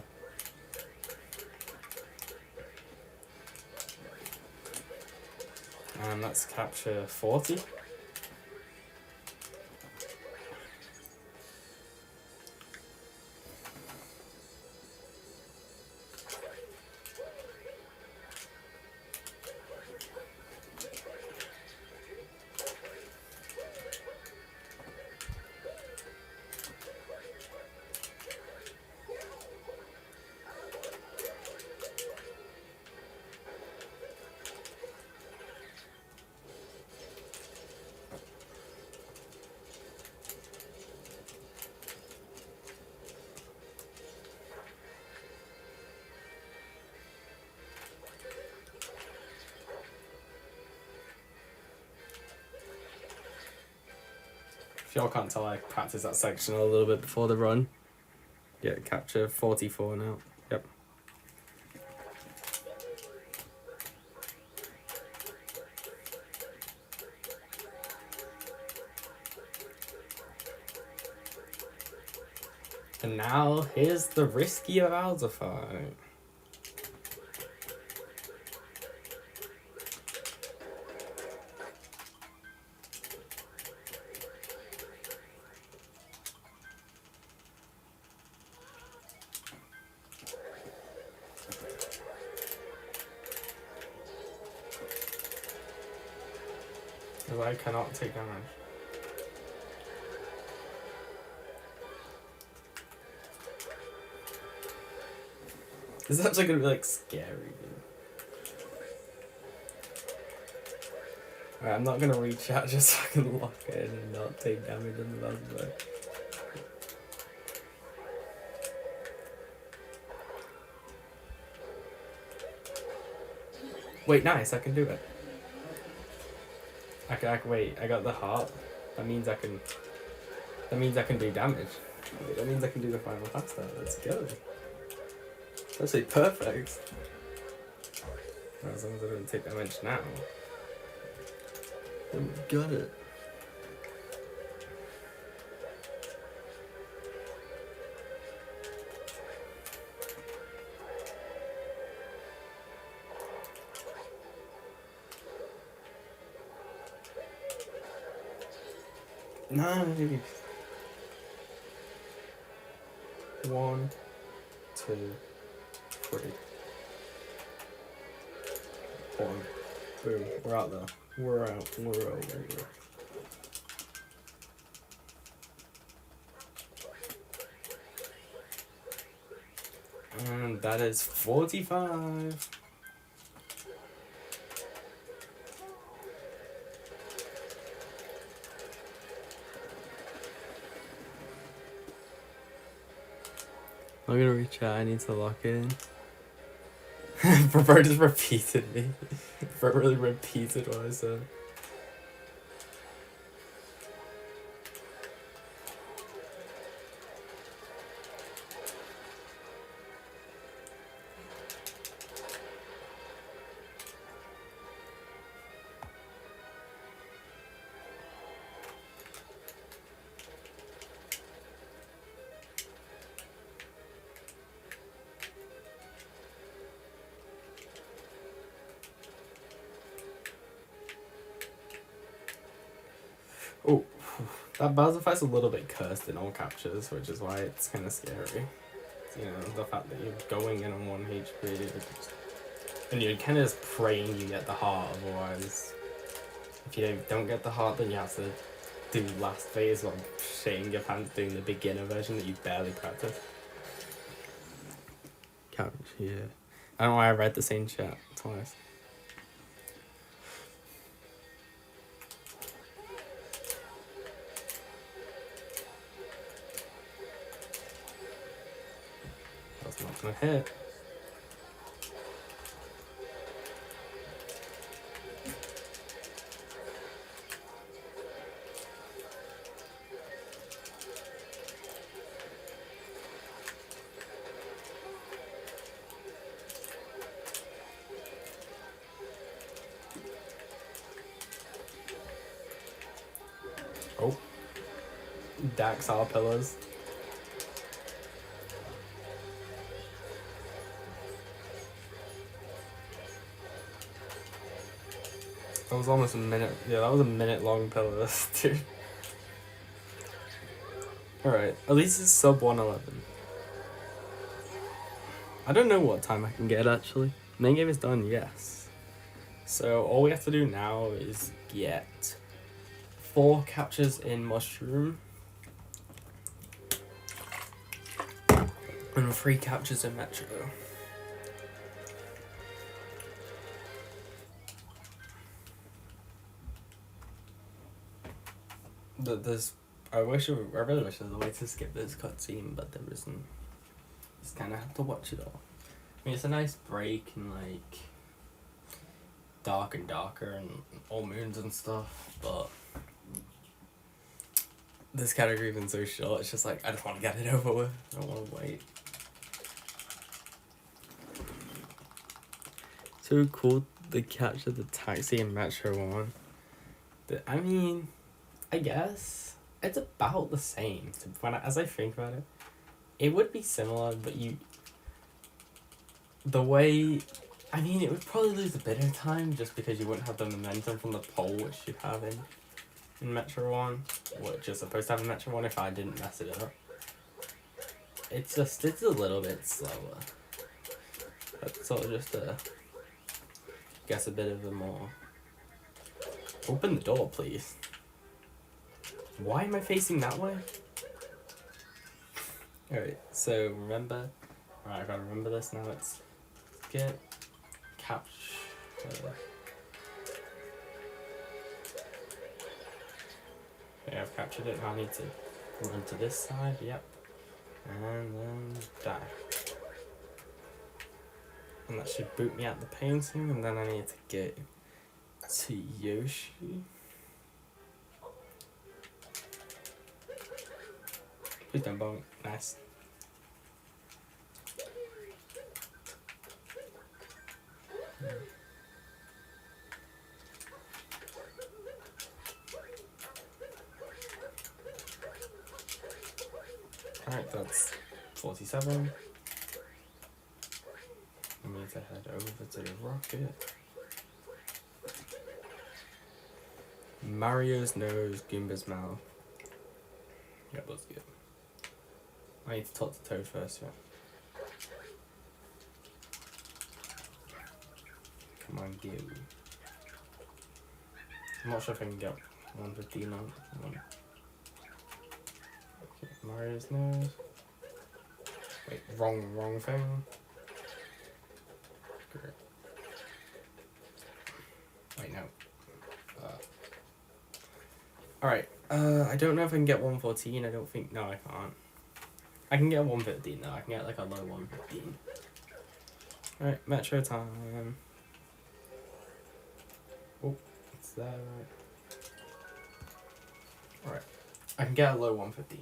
And let's capture 40. If y'all can't tell, I practiced that section a little bit before the run. Yeah, capture 44 now. Yep. And now, here's the risky Bowser fight. Because I cannot take damage. This is actually gonna be like scary, dude. Alright, I'm not gonna reach out just so I can lock it in and not take damage in the last bit. Wait, nice, I can do it. I can wait, I got the heart. That means I can do damage. Wait, that means I can do the final faster. Let's go. It's actually perfect. As long as I don't take damage now. Then we got it. Nice. 1, 2, 3. 1. Boom. We're out there. We're out. We're over. And that is 45. I'm gonna reach out, I need to lock it in. Bro just repeated me. Bro really repeated what I said. Oh, that Bowser fight's a little bit cursed in all captures, which is why it's kind of scary. You know, the fact that you're going in on 1 HP, and you're kind of just praying you get the heart, otherwise, if you don't get the heart, then you have to do last phase while shitting your pants doing the beginner version that you barely practice. Couch, yeah. I don't know why I read the same chat twice. That's not gonna hit. Daxar pillars. That was almost a minute. Yeah, that was a minute long pillar, dude. Alright, at least it's sub 111. I don't know what time I can get actually. Main game is done, yes. So all we have to do now is get 4 captures in Mushroom and 3 captures in Metro. I really wish there was a way to skip this cutscene, but there isn't. Just kind of have to watch it all. I mean, it's a nice break in like dark and darker and all moons and stuff, but this category been so short. It's just like I just want to get it over with. I don't want to wait. So cool they captured the taxi in Metro 1. I mean, I guess it's about the same. As I think about it, it would be similar, but the way, I mean, it would probably lose a bit of time just because you wouldn't have the momentum from the pole, which you'd have in Metro 1, which you're supposed to have in Metro 1 if I didn't mess it up. It's a little bit slower. That's sort of just guess a bit of a more... Open the door, please. Why am I facing that way? Alright, so remember... Alright, I gotta remember this now. Let's get... Capture... Okay, I've captured it. Now I need to run to this side, yep. And then die. And that should boot me out the painting, and then I need to get to Yoshi. Please don't bump. Nice. Alright, that's 47. I need to head over to the rocket. Mario's nose, Goomba's mouth. Yeah, that's good. I need to talk to Toad first, yeah. Come on, give. I'm not sure if I can get 115 on. Okay, Mario's nose. Wait, wrong thing. Great. Wait, no. Alright, I don't know if I can get 114, I don't think, no I can't. I can get 115 though, I can get like a low 115. Alright, Metro time. Oh, it's there, right? Alright, I can get a low 115.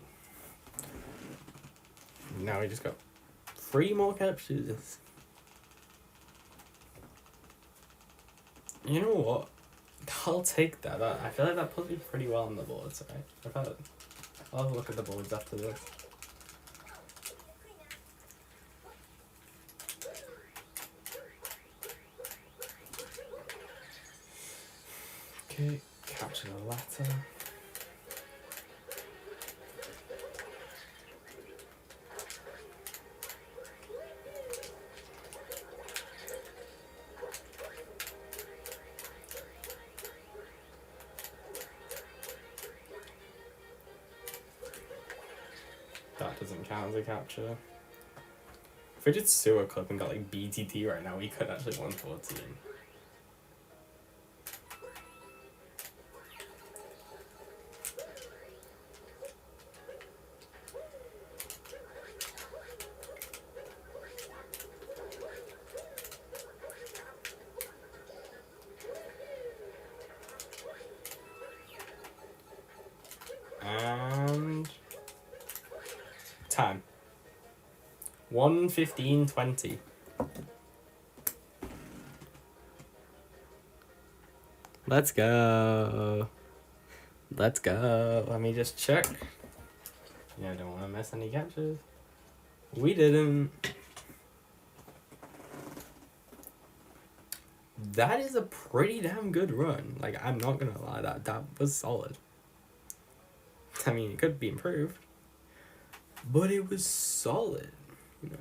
Now we just got 3 more captures. You know what? I'll take that. I feel like that puts me pretty well on the boards, right? I'll have a look at the boards after this. Okay, capture the latter. That doesn't count as a capture. If we did Sewer Club and got like BTT right now, we could actually 114. And time 1:15:20. Let's go. Let me just check. I don't want to miss any catches. We didn't. That is a pretty damn good run. Like, I'm not gonna lie, that was solid. I mean, it could be improved, but it was solid. You know.